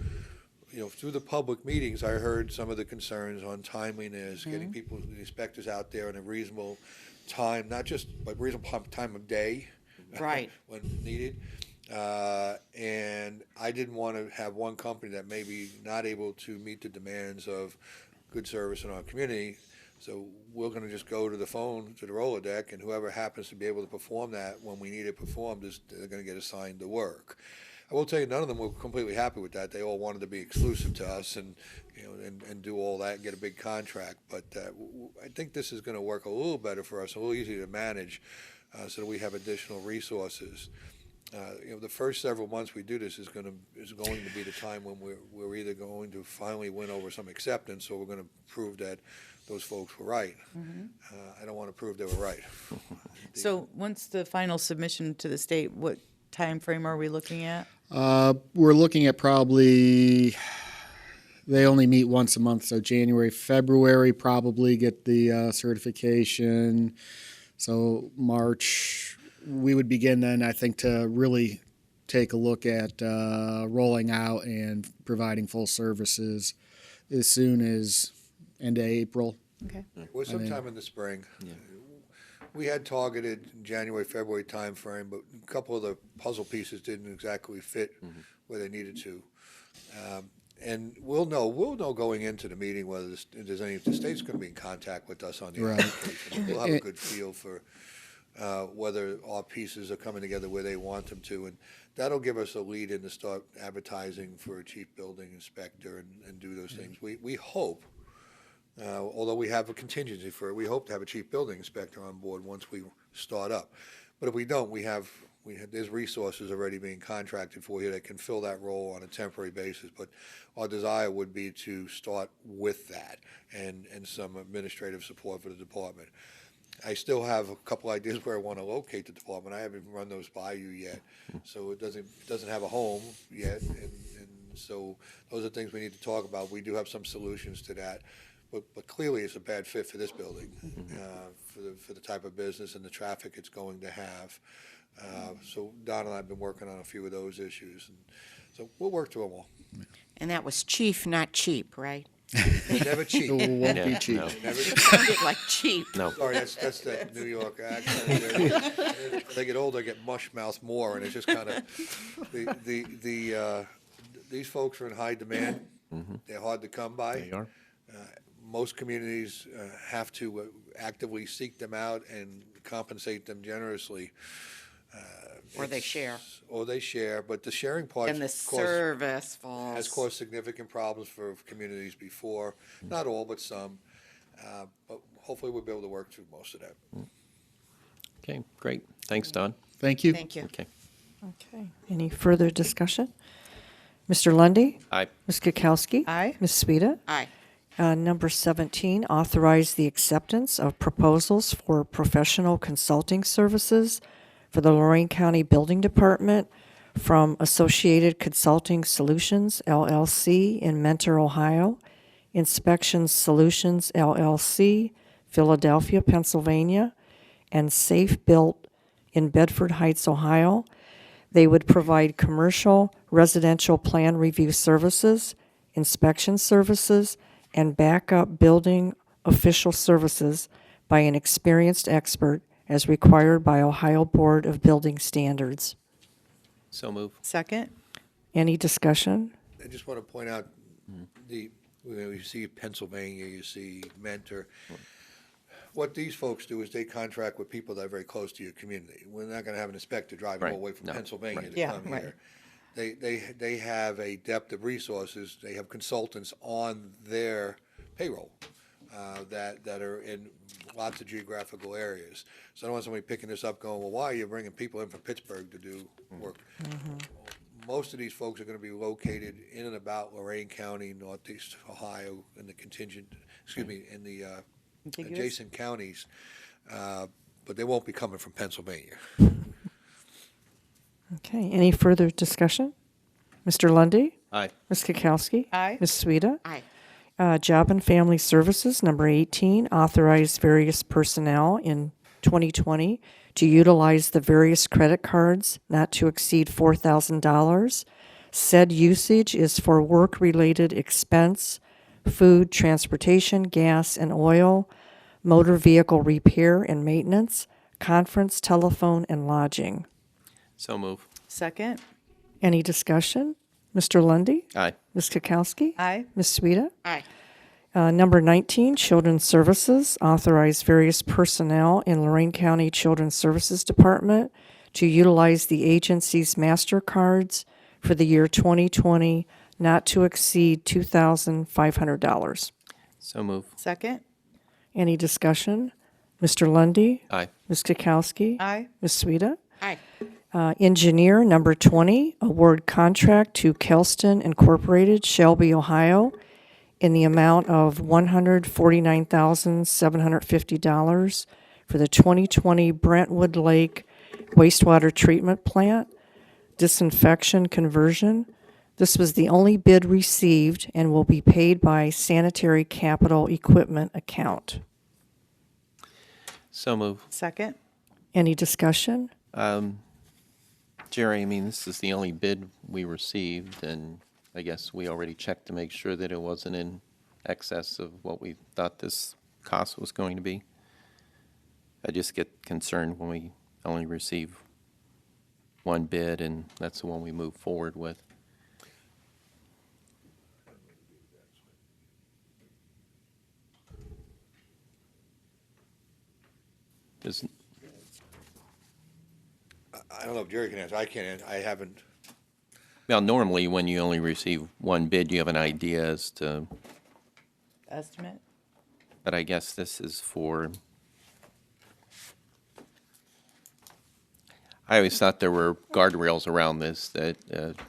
Through the public meetings, I heard some of the concerns on timeliness, getting people, the inspectors out there in a reasonable time, not just, but reasonable time of day. Right. When needed. And I didn't want to have one company that may be not able to meet the demands of good service in our community. So we're going to just go to the phone, to the Rolodeck, and whoever happens to be able to perform that when we need it performed, they're going to get assigned the work. I will tell you, none of them were completely happy with that. They all wanted to be exclusive to us and do all that and get a big contract. But I think this is going to work a little better for us, a little easier to manage, so that we have additional resources. The first several months we do this is going to be the time when we're either going to finally win over some acceptance, or we're going to prove that those folks were right. I don't want to prove they were right. So once the final submission to the state, what time frame are we looking at? We're looking at probably, they only meet once a month, so January, February probably get the certification. So March, we would begin then, I think, to really take a look at rolling out and providing full services as soon as end of April. Okay. Well, sometime in the spring. We had targeted January, February timeframe, but a couple of the puzzle pieces didn't exactly fit where they needed to. And we'll know going into the meeting whether if the state's going to be in contact with us on the Right. application. We'll have a good feel for whether our pieces are coming together where they want them to. And that'll give us a lead in to start advertising for a chief building inspector and do those things. We hope, although we have a contingency for it, we hope to have a chief building inspector on board once we start up. But if we don't, there's resources already being contracted for here that can fill that role on a temporary basis. But our desire would be to start with that and some administrative support for the department. I still have a couple ideas where I want to locate the department. I haven't run those by you yet, so it doesn't have a home yet, and so those are things we need to talk about. We do have some solutions to that. But clearly, it's a bad fit for this building, for the type of business and the traffic it's going to have. So Don and I have been working on a few of those issues, and so we'll work through them all. And that was chief, not cheap, right? Never cheap. It won't be Yeah, cheap. no. Never. Sounded like cheap. No. Sorry, that's that New York accent. As they get older, they get mush mouth more, and it's just kind of these folks are in high demand. They're hard to come by. They are. Most communities have to actively seek them out and compensate them generously. Or they share. Or they share, but the sharing part And the service falls. has caused significant problems for communities before. Not all, but some. But hopefully we'll be able to work through most of that. Okay, great. Thanks, Don. Thank you. Thank you. Okay. Okay. Any further discussion? Mr. Lundy, Aye. Ms. Kokoski? Aye. Ms. Sweda? Aye. Number 17, authorize the acceptance of proposals for professional consulting services for the Lorain County Building Department from Associated Consulting Solutions, LLC in Mentor, Ohio, Inspection Solutions, LLC, Philadelphia, Pennsylvania, and Safe Built in Bedford Heights, Ohio. They would provide commercial residential plan review services, inspection services, and backup building official services by an experienced expert as required by Ohio Board of Building Standards. So move. Second? Any discussion? I just want to point out, you see Pennsylvania, you see Mentor. What these folks do is they contract with people that are very close to your community. We're not going to have an inspector driving all Right. the way from No. Pennsylvania Right. to Yeah, come right. here. They have a depth of resources. They have consultants on their payroll that are in lots of geographical areas. So I don't want somebody picking this up going, well, why are you bringing people in from Pittsburgh to do work? Most of these folks are going to be located in and about Lorain County, Northeast Ohio, in the in the Contiguous? adjacent counties, but they won't be coming from Pennsylvania. Okay, any further discussion? Mr. Lundy, Aye. Ms. Kukowski? Aye. Ms. Sweda? Aye. Job and Family Services, number 18, authorize various personnel in 2020 to utilize the various credit cards not to exceed $4,000. Said usage is for work-related expense, food, transportation, gas and oil, motor vehicle repair and maintenance, conference, telephone, and lodging. So move. Second? Any discussion? Mr. Lundy, Aye. Ms. Kukowski? Aye. Ms. Sweda? Aye. Number 19, Children's Services, authorize various personnel in Lorain County Children's Services Department to utilize the agency's MasterCards for the year 2020 not to exceed $2,500. So move. Second? Any discussion? Mr. Lundy, Aye. Ms. Kukowski? Aye. Ms. Sweda? Aye. Engineer, number 20, award contract to Kelston Incorporated, Shelby, Ohio, in the amount of $149,750 for the 2020 Brentwood Lake wastewater treatment plant disinfection conversion. This was the only bid received and will be paid by sanitary capital equipment account. So move. Second? Any discussion? Jerry, I mean, this is the only bid we received, and I guess we already checked to make sure that it wasn't in excess of what we thought this cost was going to be. I just get concerned when we only receive one bid, and that's the one we move forward with. Does- I don't know if Jerry can answer. I can't answer. I haven't. Well, normally, when you only receive one bid, you have an idea as to, Estimate? but I guess this is for, I always thought there were guardrails around this, that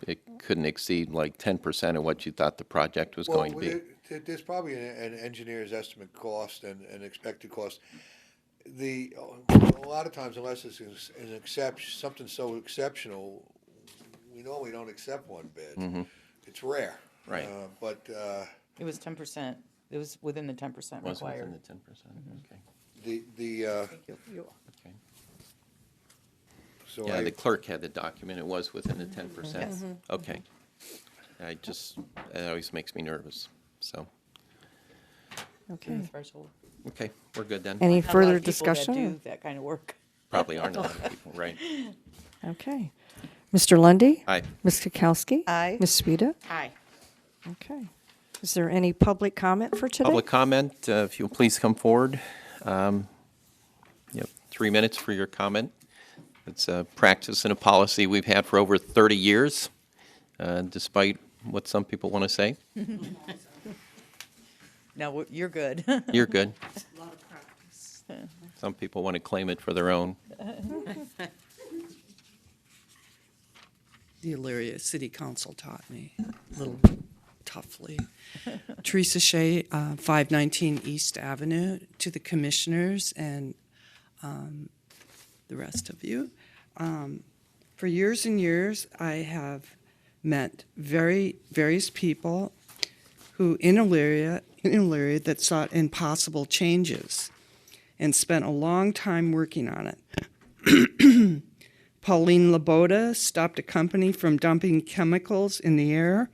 it couldn't exceed like 10% of what you thought the project was going to be. There's probably an engineer's estimate cost and an expected cost. A lot of times, unless it's something so exceptional, we normally don't accept one bid. It's rare. Right. But It was 10%. It was within the 10% Was within required. the 10%, okay. Okay. So Yeah, the clerk had the document, it was within the 10%. Okay. It always makes me nervous, so, Okay. Threshold. okay, we're good then. Any Not a lot further of people that discussion? do that kind of work. Probably aren't a lot of people, right? Okay. Mr. Lundy, Aye. Ms. Kukowski? Aye. Ms. Sweda? Aye. Okay. Is there any public comment for today? Public comment, if you'll please come forward. You have 3 minutes for your comment. It's a practice and a policy we've had for over 30 years, despite what some people want to say. No, you're good. You're good. Some people want to claim it for their own. The Elyria City Council taught me a little toughly. Theresa Shay, 519 East Avenue, to the commissioners and the rest of you. For years and years, I have met various people who in Elyria that sought impossible changes and spent a long time working on it. Pauline Laboda stopped a company from dumping chemicals in the air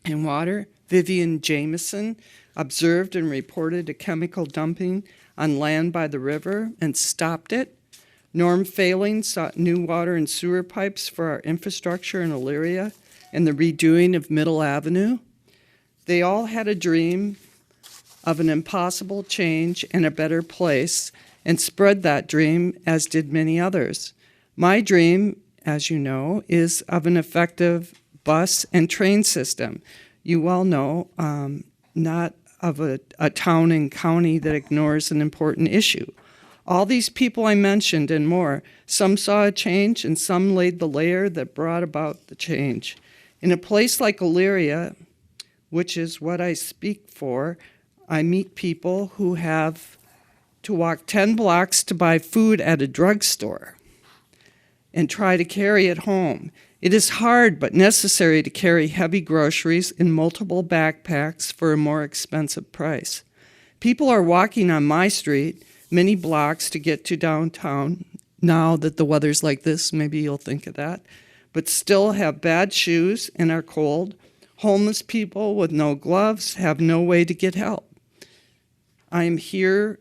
and water. Vivian Jameson observed and reported a chemical dumping on land by the river and stopped it. Norm Failing sought new water and sewer pipes for our infrastructure in Elyria and the redoing of Middle Avenue. They all had a dream of an impossible change and a better place and spread that dream, as did many others. My dream, as you know, is of an effective bus and train system. You well know, not of a town and county that ignores an important issue. All these people I mentioned and more, some saw a change and some laid the layer that brought about the change. In a place like Elyria, which is what I speak for, I meet people who have to walk 10 blocks to buy food at a drugstore and try to carry it home. It is hard but necessary to carry heavy groceries in multiple backpacks for a more expensive price. People are walking on my street many blocks to get to downtown. Now that the weather's like this, maybe you'll think of that, but still have bad shoes and are cold. Homeless people with no gloves have no way to get help. I am here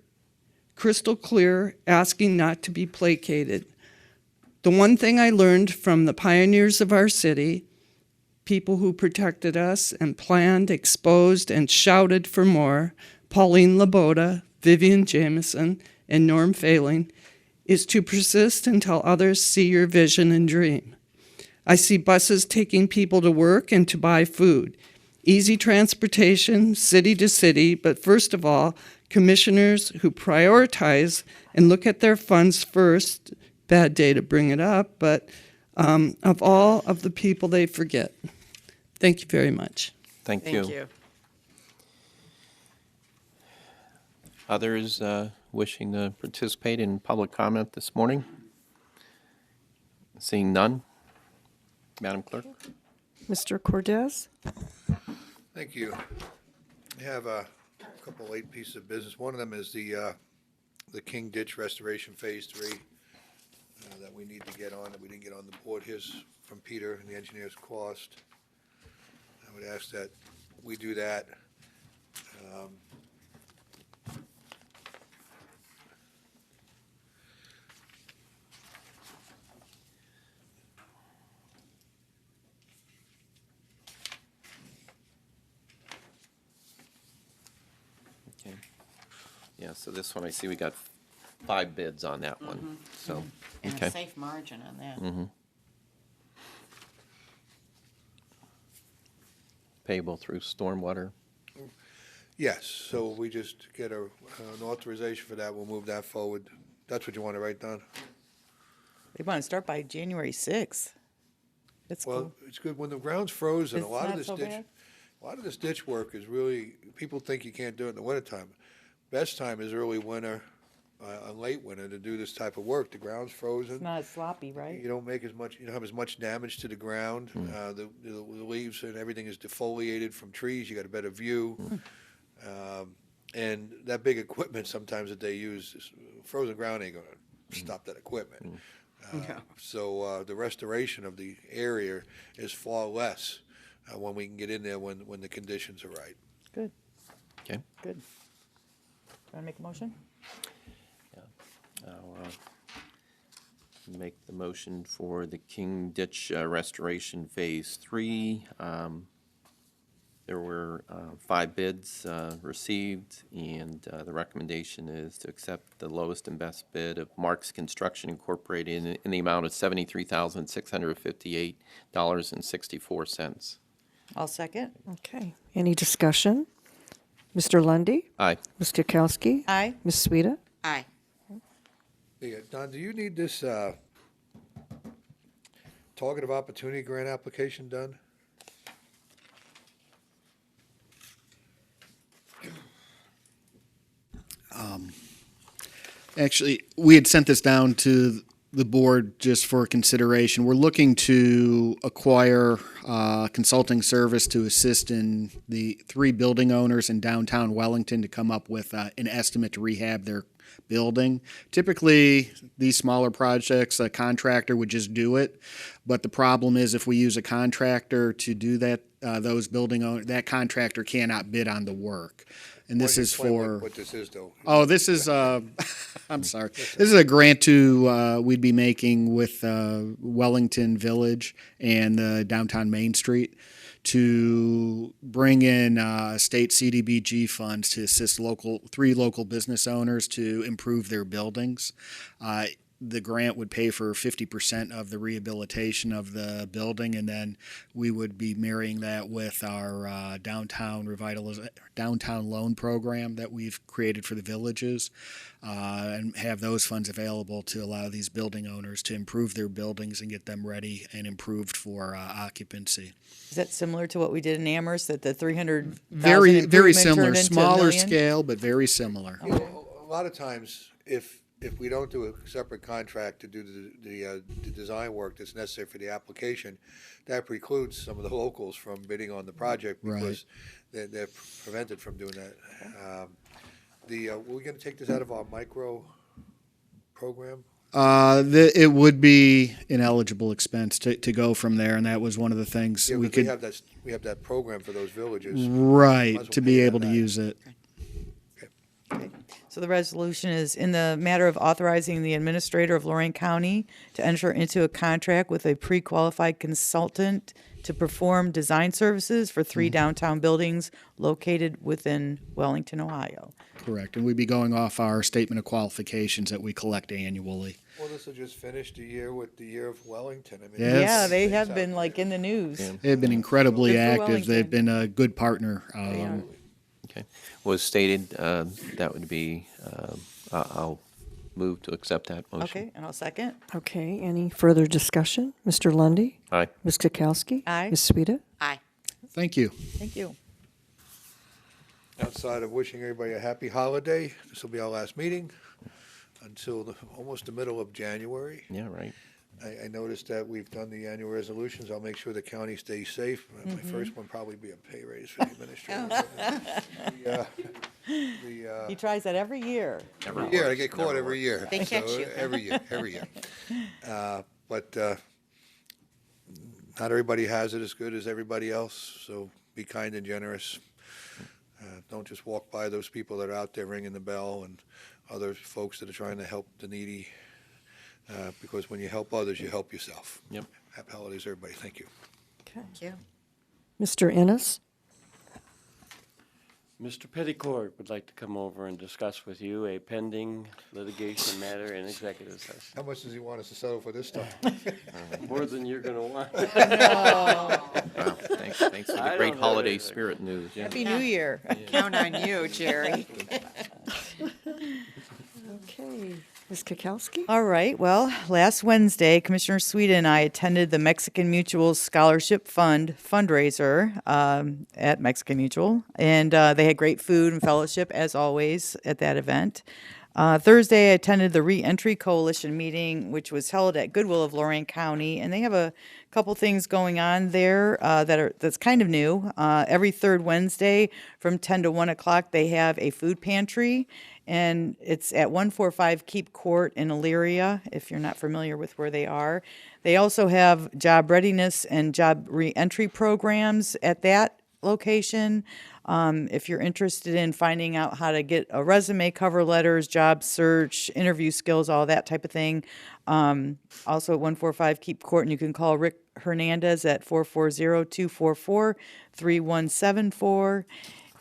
crystal clear, asking not to be placated. The one thing I learned from the pioneers of our city, people who protected us and planned, exposed, and shouted for more, Pauline Laboda, Vivian Jameson, and Norm Failing, is to persist until others see your vision and dream. I see buses taking people to work and to buy food. Easy transportation, city to city, but first of all, commissioners who prioritize and look at their funds first. Bad day to bring it up, but of all of the people they forget. Thank you very much. Thank you. Others wishing to participate in public comment this morning? Seeing none? Madam Clerk? Mr. Cordez? Thank you. I have a couple late pieces of business. One of them is the King Ditch Restoration Phase 3 that we need to get on, that we didn't get on the board. Here's from Peter and the engineer's cost. I would ask that we do that. Yeah, so this one, I see we got 5 bids on that one, so, And a okay. safe margin on that. Payable through stormwater. Yes, so we just get an authorization for that, we'll move that forward. That's what you want to write down? They want to start by January 6th. That's Well, cool. it's good, when the ground's frozen, a It's lot of not this so ditch, bad? a lot of this ditch work is really, people think you can't do it in the wintertime. Best time is early winter, late winter to do this type of work. The ground's frozen. It's not as sloppy, right? You don't make as much, you don't have as much damage to the ground. The leaves and everything is defoliated from trees. You got a better view. And that big equipment sometimes that they use, frozen ground ain't gonna stop that equipment. So the restoration of the area is far less when we can get in there when the conditions are right. Good, Okay. good. Want to make a motion? I'll make the motion for the King Ditch Restoration Phase 3. There were 5 bids received, and the recommendation is to accept the lowest and best bid of Marks Construction Incorporated in the amount of $73,658.64. I'll second. Okay. Any discussion? Mr. Lundy, Aye. Ms. Kukowski? Aye. Ms. Sweda? Aye. Yeah, Don, do you need this target of opportunity grant application done? Actually, we had sent this down to the board just for consideration. We're looking to acquire consulting service to assist in the 3 building owners in downtown Wellington to come up with an estimate to rehab their building. Typically, these smaller projects, a contractor would just do it. But the problem is if we use a contractor to do that, that contractor cannot bid on the work. And this Why don't you is explain for. what this is, though. Oh, this is, I'm sorry. This is a grant we'd be making with Wellington Village and downtown Main Street to bring in state CDBG funds to assist 3 local business owners to improve their buildings. The grant would pay for 50% of the rehabilitation of the building, and then we would be marrying that with our downtown loan program that we've created for the villages, and have those funds available to allow these building owners to improve their buildings and get them ready and improved for occupancy. Is that similar to what we did in Amherst, that the 300,000 Very improvement similar, turned into $1 smaller million? scale, but very similar. You know, a lot of times, if we don't do a separate contract to do the design work that's necessary for the application, that precludes some of the locals from bidding on the project because they're prevented from doing that. Were we going to take this out of our micro program? It would be an eligible expense to go from there, and that was one of the things Yeah, we because could. we have that program for those villages. Might as Right, well to pay be it able on to that. use it. So the resolution is in the matter of authorizing the administrator of Lorain County to enter into a contract with a pre-qualified consultant to perform design services for 3 downtown buildings located within Wellington, Ohio. Correct, and we'd be going off our statement of qualifications that we collect annually. Well, this will just finish the year with the year of Wellington. I mean, Yes. Yeah, they have Thanks, been like in the news. Yeah. They've been incredibly Good for active. Wellington. They've been a good partner. are. Okay. Was stated, that would be, I'll move to accept that motion. Okay, and I'll second. Okay. Any further discussion? Mr. Lundy, Aye. Ms. Kukowski? Aye. Ms. Sweda? Aye. Thank you. Thank you. outside of wishing everybody a happy holiday, this will be our last meeting until almost the middle of January. Yeah, right. I noticed that we've done the annual resolutions. I'll make sure the county stays safe. My first one probably be a pay raise for the administrator. He tries that every year. Every year, I get caught every year. They catch So, you. Every year. But not everybody has it as good as everybody else, so be kind and generous. Don't just walk by those people that are out there ringing the bell and other folks that are trying to help the needy. Because when you help others, you help yourself. Yep. Happy holidays, everybody. Thank you. Okay. Thank you. Mr. Innes? Mr. Petticourt would like to come over and discuss with you a pending litigation matter in executive session. How much does he want us to settle for this time? More than you're gonna want. Wow, thanks for I the don't great know holiday anything. spirit news. Yeah. Happy New Year. Count on you, Jerry. Okay. Ms. Kokoski? All right, well, last Wednesday, Commissioner Sweda and I attended the Mexican Mutual Scholarship Fund fundraiser at Mexican Mutual, and they had great food and fellowship, as always, at that event. Thursday, I attended the Reentry Coalition meeting, which was held at Goodwill of Lorain County, and they have a couple things going on there that's kind of new. Every third Wednesday from 10 to 1 o'clock, they have a food pantry, and it's at 145 Keep Court in Elyria, if you're not familiar with where they are. They also have job readiness and job reentry programs at that location. If you're interested in finding out how to get a resume, cover letters, job search, interview skills, all that type of thing. Also at 145 Keep Court, and you can call Rick Hernandez at 440-244-3174.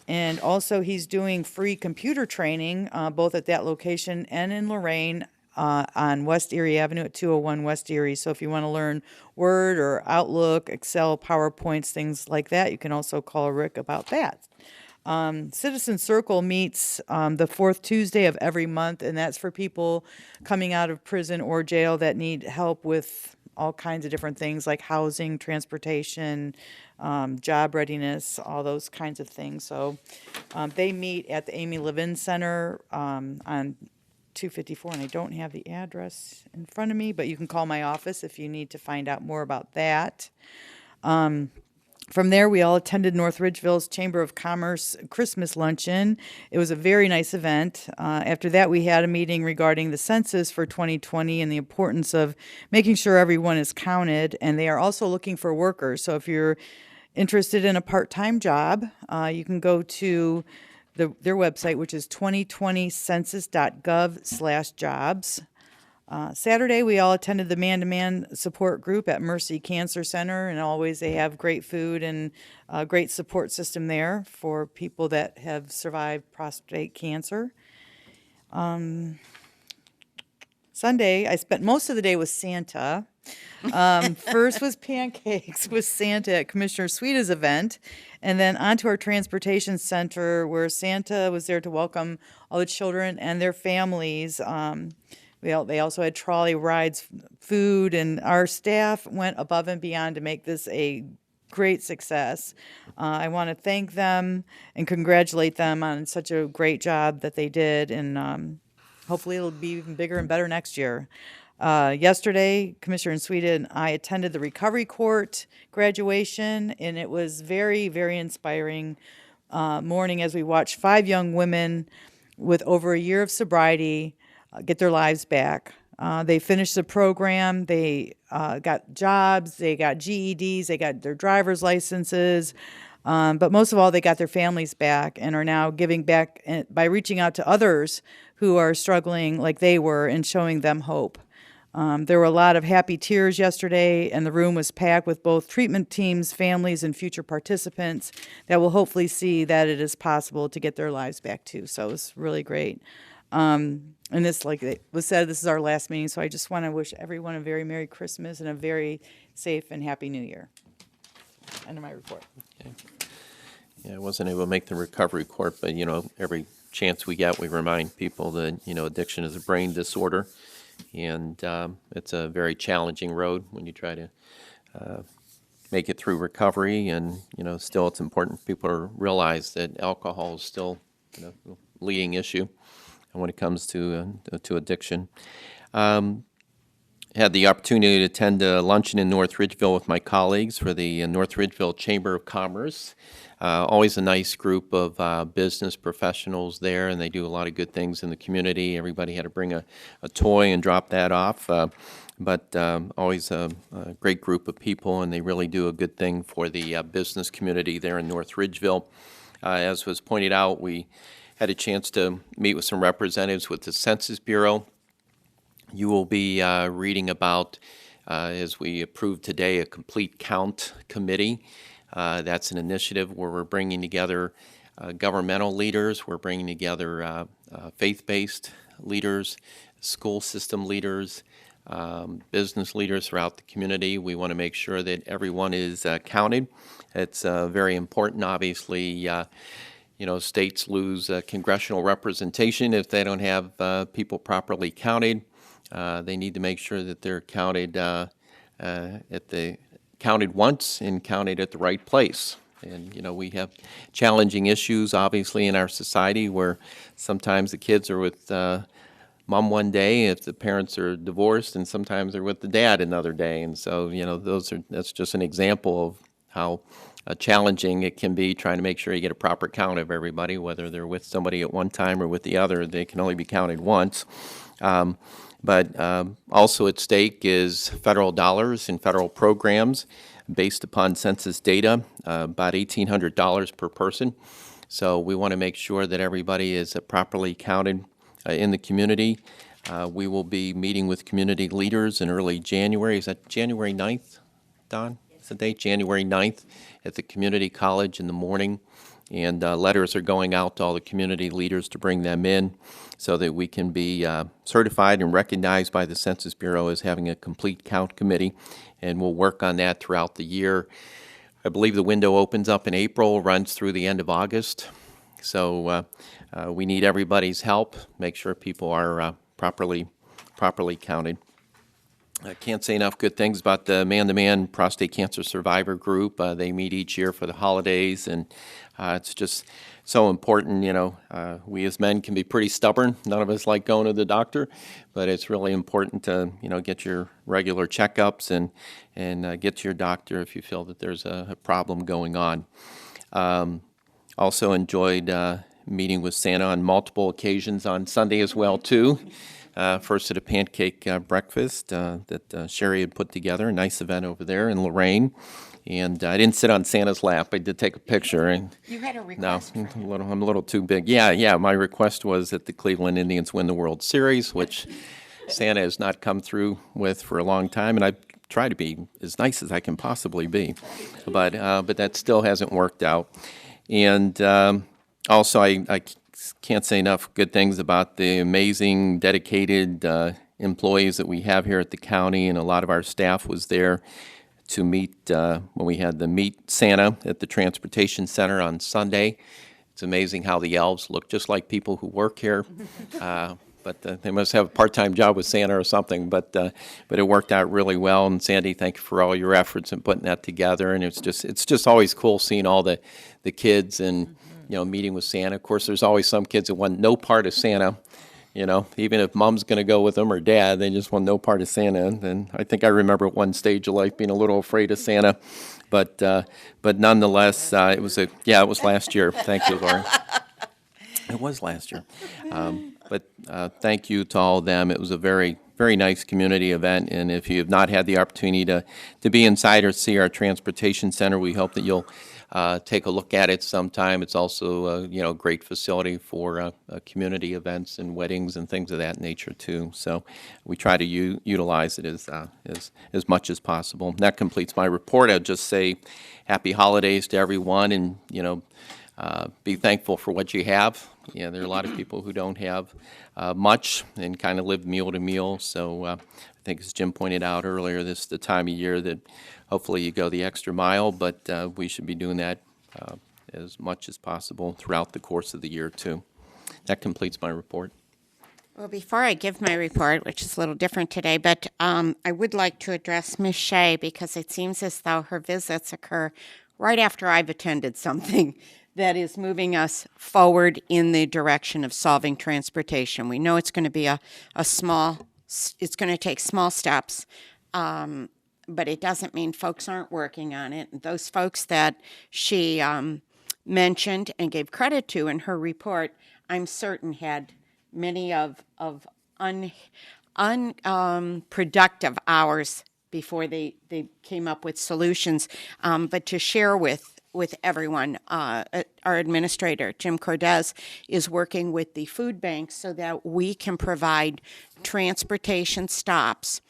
And also, he's doing free computer training, both at that location and in Lorain, on West Erie Avenue at 201 West Erie. So if you want to learn Word or Outlook, Excel, PowerPoints, things like that, you can also call Rick about that. Citizen Circle meets the fourth Tuesday of every month, and that's for people coming out of prison or jail that need help with all kinds of different things like housing, transportation, job readiness, all those kinds of things. So they meet at the Amy Levin Center on 254, and I don't have the address in front of me, but you can call my office if you need to find out more about that. From there, we all attended North Ridgeville's Chamber of Commerce Christmas luncheon. It was a very nice event. After that, we had a meeting regarding the census for 2020 and the importance of making sure everyone is counted, and they are also looking for workers. So if you're interested in a part-time job, you can go to their website, which is 2020census.gov/jobs. Saturday, we all attended the man-to-man support group at Mercy Cancer Center, and always they have great food and a great support system there for people that have survived prostate cancer. Sunday, I spent most of the day with Santa. First was pancakes with Santa at Commissioner Sweda's event, and then on to our transportation center where Santa was there to welcome all the children and their families. They also had trolley rides, food, and our staff went above and beyond to make this a great success. I want to thank them and congratulate them on such a great job that they did, and hopefully it'll be even bigger and better next year. Yesterday, Commissioner Sweda and I attended the Recovery Court graduation, and it was very, very inspiring morning as we watched 5 young women with over a year of sobriety get their lives back. They finished the program, they got jobs, they got GEDs, they got their driver's licenses, but most of all, they got their families back and are now giving back by reaching out to others who are struggling like they were and showing them hope. There were a lot of happy tears yesterday, and the room was packed with both treatment teams, families, and future participants that will hopefully see that it is possible to get their lives back too. So it was really great. And this, like it was said, this is our last meeting, so I just want to wish everyone a very Merry Christmas and a very safe and Happy New Year. End of my report. Yeah, I wasn't able to make the recovery court, but, every chance we get, we remind people that, addiction is a brain disorder, and it's a very challenging road when you try to make it through recovery, and, still it's important for people to realize that alcohol is still, the leading issue when it comes to addiction. Had the opportunity to attend a luncheon in North Ridgeville with my colleagues for the North Ridgeville Chamber of Commerce. Always a nice group of business professionals there, and they do a lot of good things in the community. Everybody had to bring a toy and drop that off, but always a great group of people, and they really do a good thing for the business community there in North Ridgeville. As was pointed out, we had a chance to meet with some representatives with the Census Bureau. You will be reading about, as we approved today, a complete count committee. That's an initiative where we're bringing together governmental leaders. We're bringing together faith-based leaders, school system leaders, business leaders throughout the community. We want to make sure that everyone is counted. It's very important, obviously. States lose congressional representation if they don't have people properly counted. They need to make sure that they're counted counted once and counted at the right place. And, we have challenging issues, obviously, in our society where sometimes the kids are with mom one day if the parents are divorced, and sometimes they're with the dad another day. And so, that's just an example of how challenging it can be trying to make sure you get a proper count of everybody, whether they're with somebody at one time or with the other. They can only be counted once. But also at stake is federal dollars and federal programs based upon census data, about $1,800 per person. So we want to make sure that everybody is properly counted in the community. We will be meeting with community leaders in early January. Is that January 9th, Don? Is the date January 9th at the community college in the morning? And letters are going out to all the community leaders to bring them in so that we can be certified and recognized by the Census Bureau as having a complete count committee. And we'll work on that throughout the year. I believe the window opens up in April, runs through the end of August. So we need everybody's help, make sure people are properly counted. I can't say enough good things about the Man-to-Man Prostate Cancer Survivor Group. They meet each year for the holidays, and it's just so important. We as men can be pretty stubborn. None of us like going to the doctor, but it's really important to, get your regular checkups and get to your doctor if you feel that there's a problem going on. Also enjoyed meeting with Santa on multiple occasions on Sunday as well, too. First at a pancake breakfast that Sherry had put together, a nice event over there in Lorain. And I didn't sit on Santa's lap. I did take a picture. And You had a request. No, I'm a little too big. Yeah. My request was that the Cleveland Indians win the World Series, which Santa has not come through with for a long time. And I try to be as nice as I can possibly be, but that still hasn't worked out. And also, I can't say enough good things about the amazing, dedicated employees that we have here at the county, and a lot of our staff was there to meet when we had the Meet Santa at the Transportation Center on Sunday. It's amazing how the elves look just like people who work here, but they must have a part-time job with Santa or something, but it worked out really well. And Sandy, thank you for all your efforts in putting that together. And it's just always cool seeing all the kids and meeting with Santa. Of course, there's always some kids that want no part of Santa. Even if mom's going to go with them or dad, they just want no part of Santa. And I think I remember at one stage of life being a little afraid of Santa, but nonetheless, it was last year. Thank you, Lauren. It was last year. But thank you to all of them. It was a very, very nice community event. And if you have not had the opportunity to be inside or see our transportation center, we hope that you'll take a look at it sometime. It's also a great facility for community events and weddings and things of that nature too. So we try to utilize it as much as possible. And that completes my report. I'll just say happy holidays to everyone, and be thankful for what you have. There are a lot of people who don't have much and kind of live meal to meal. So I think, as Jim pointed out earlier, this is the time of year that hopefully you go the extra mile, but we should be doing that as much as possible throughout the course of the year, too. That completes my report. Well, before I give my report, which is a little different today, but I would like to address Ms. Shay, because it seems as though her visits occur right after I've attended something that is moving us forward in the direction of solving transportation. We know it's going to be it's going to take small steps, but it doesn't mean folks aren't working on it. Those folks that she mentioned and gave credit to in her report, I'm certain had many of unproductive hours before they came up with solutions. But to share with everyone, our administrator, Jim Cordes, is working with the food banks so that we can provide transportation stops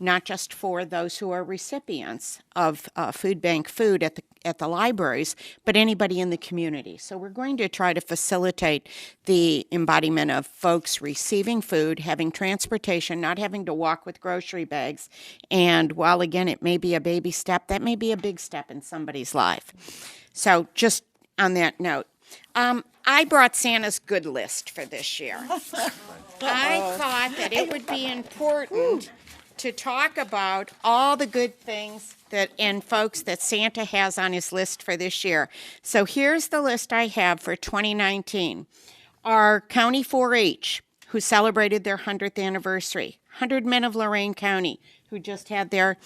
not just for those who are recipients of food bank food at the libraries, but anybody in the community. So we're going to try to facilitate the embodiment of folks receiving food, having transportation, not having to walk with grocery bags. And while, again, it may be a baby step, that may be a big step in somebody's life. So just on that note, I brought Santa's good list for this year. I thought that it would be important to talk about all the good things and folks that Santa has on his list for this year. So here's the list I have for 2019. Our County 4-H, who celebrated their 100th anniversary. 100 Men of Lorain County, who just had their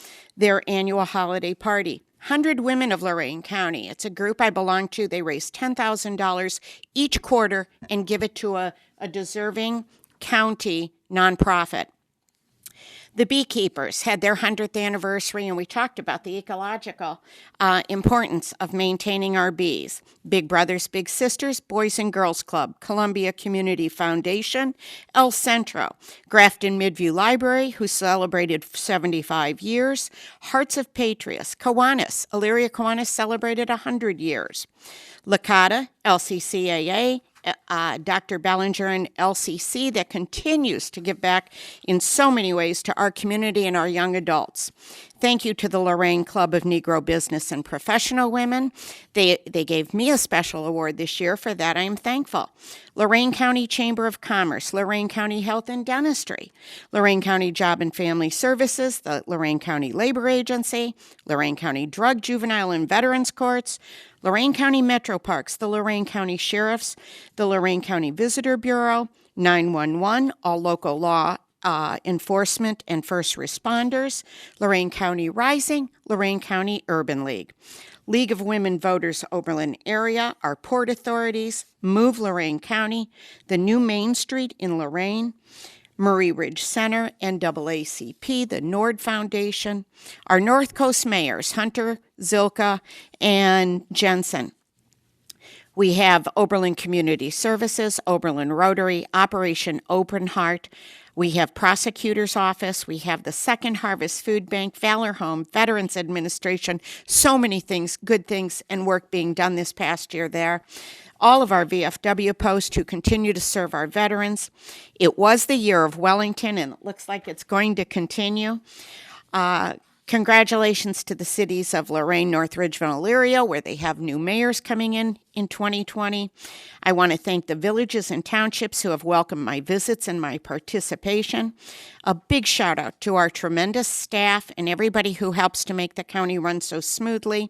annual holiday party. 100 Women of Lorain County. It's a group I belong to. They raise $10,000 each quarter and give it to a deserving county nonprofit. The beekeepers had their 100th anniversary, and we talked about the ecological importance of maintaining our bees. Big Brothers, Big Sisters, Boys and Girls Club, Columbia Community Foundation, El Centro, Grafton Midview Library, who celebrated 75 years, Hearts of Patriots, Kiwanis, Elyria Kiwanis celebrated 100 years, Licata, LCCAA, Dr. Ballinger and LCC that continues to give back in so many ways to our community and our young adults. Thank you to the Lorain Club of Negro Business and Professional Women. They gave me a special award this year. For that, I am thankful. Lorain County Chamber of Commerce, Lorain County Health and Dentistry, Lorain County Job and Family Services, the Lorain County Labor Agency, Lorain County Drug, Juvenile, and Veterans Courts, Lorain County Metro Parks, the Lorain County Sheriffs, the Lorain County Visitor Bureau, 911, all local law enforcement and first responders, Lorain County Rising, Lorain County Urban League. League of Women Voters Oberlin Area, our port authorities, Move Lorain County, the new Main Street in Lorain, Murray Ridge Center, NAACP, the Nord Foundation, our North Coast mayors, Hunter, Zilka, and Jensen. We have Oberlin Community Services, Oberlin Rotary, Operation Open Heart. We have Prosecutor's Office. We have the Second Harvest Food Bank, Valor Home, Veterans Administration, so many things, good things, and work being done this past year there. All of our VFW posts who continue to serve our veterans. It was the year of Wellington, and it looks like it's going to continue. Congratulations to the cities of Lorain, North Ridgeville, and Elyria, where they have new mayors coming in 2020. I want to thank the villages and townships who have welcomed my visits and my participation. A big shout out to our tremendous staff and everybody who helps to make the county run so smoothly.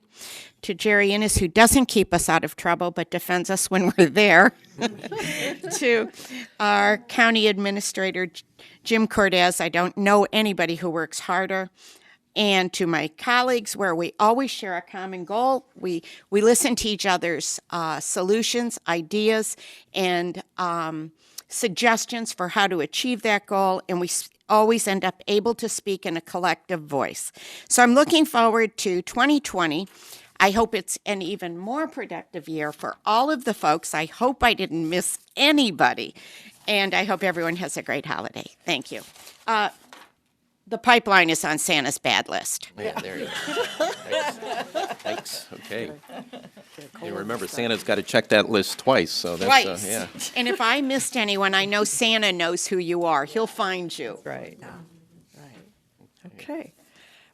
To Jerry Innes, who doesn't keep us out of trouble but defends us when we're there. To our county administrator, Jim Cortez. I don't know anybody who works harder. And to my colleagues, where we always share a common goal, we listen to each other's solutions, ideas, and suggestions for how to achieve that goal, and we always end up able to speak in a collective voice. So I'm looking forward to 2020. I hope it's an even more productive year for all of the folks. I hope I didn't miss anybody, and I hope everyone has a great holiday. Thank you. The pipeline is on Santa's bad list. Yeah, there you go. Thanks. Okay. You remember, Santa's got to check that list twice, so that's, Twice. yeah. And if I missed anyone, I know Santa knows who you are. He'll find you. Right. Okay.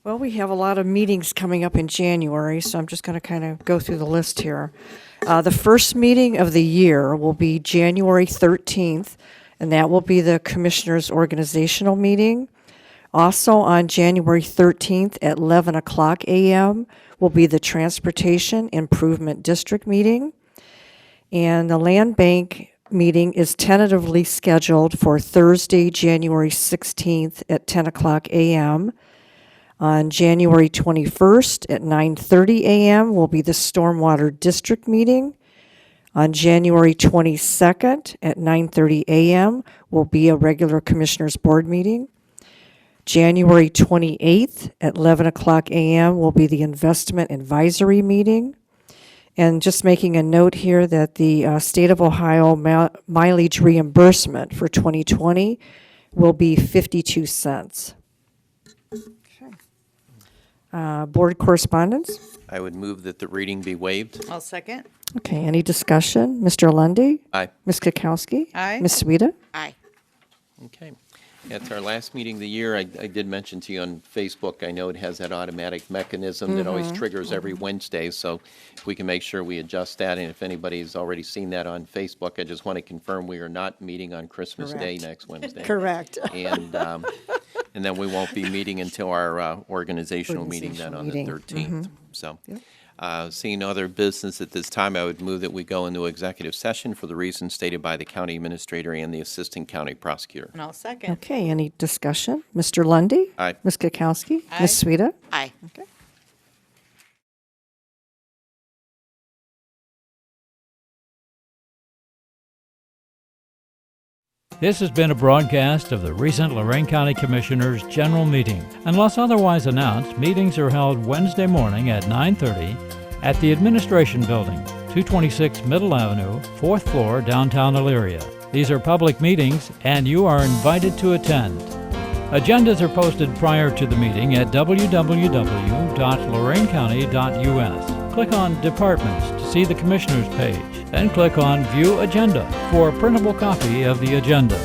Well, we have a lot of meetings coming up in January, so I'm just going to kind of go through the list here. The first meeting of the year will be January 13th, and that will be the Commissioners' Organizational Meeting. Also on January 13th at 11 o'clock a.m. will be the Transportation Improvement District meeting. And the Land Bank meeting is tentatively scheduled for Thursday, January 16th at 10 o'clock a.m. On January 21st at 9:30 a.m. will be the Stormwater District meeting. On January 22nd at 9:30 a.m. will be a regular Commissioners Board meeting. January 28th at 11 o'clock a.m. will be the Investment Advisory meeting. And just making a note here that the State of Ohio mileage reimbursement for 2020 will be 52 cents. Board correspondence? I would move that the reading be waived. I'll second. Okay, any discussion? Mr. Lundy, Aye. Ms. Kokoski? Aye. Ms. Sweda? Aye. Okay. At our last meeting of the year, I did mention to you on Facebook, I know it has that automatic mechanism that always triggers every Wednesday, so if we can make sure we adjust that, and if anybody's already seen that on Facebook, I just want to confirm we are not meeting on Christmas Day Correct. next Wednesday. Correct. And then we won't be meeting until our organizational meeting then on the Organizational 13th. So, seeing no other business at this time, I would move that we go into executive session for the reasons stated by the county administrator and the assistant county prosecutor. And I'll second. Okay, any discussion? Mr. Lundy, Aye. Ms. Kokoski? Aye. Ms. Sweda? Aye. Okay. This has been a broadcast of the recent Lorain County Commissioners' General Meeting. Unless otherwise announced, meetings are held Wednesday morning at 9:30 at the Administration Building, 226 Middle Avenue, 4th floor, downtown Elyria. These are public meetings, and you are invited to attend. Agendas are posted prior to the meeting at www.loraincounty.us. Click on Departments to see the Commissioners page, then click on View Agenda for a printable copy of the agenda.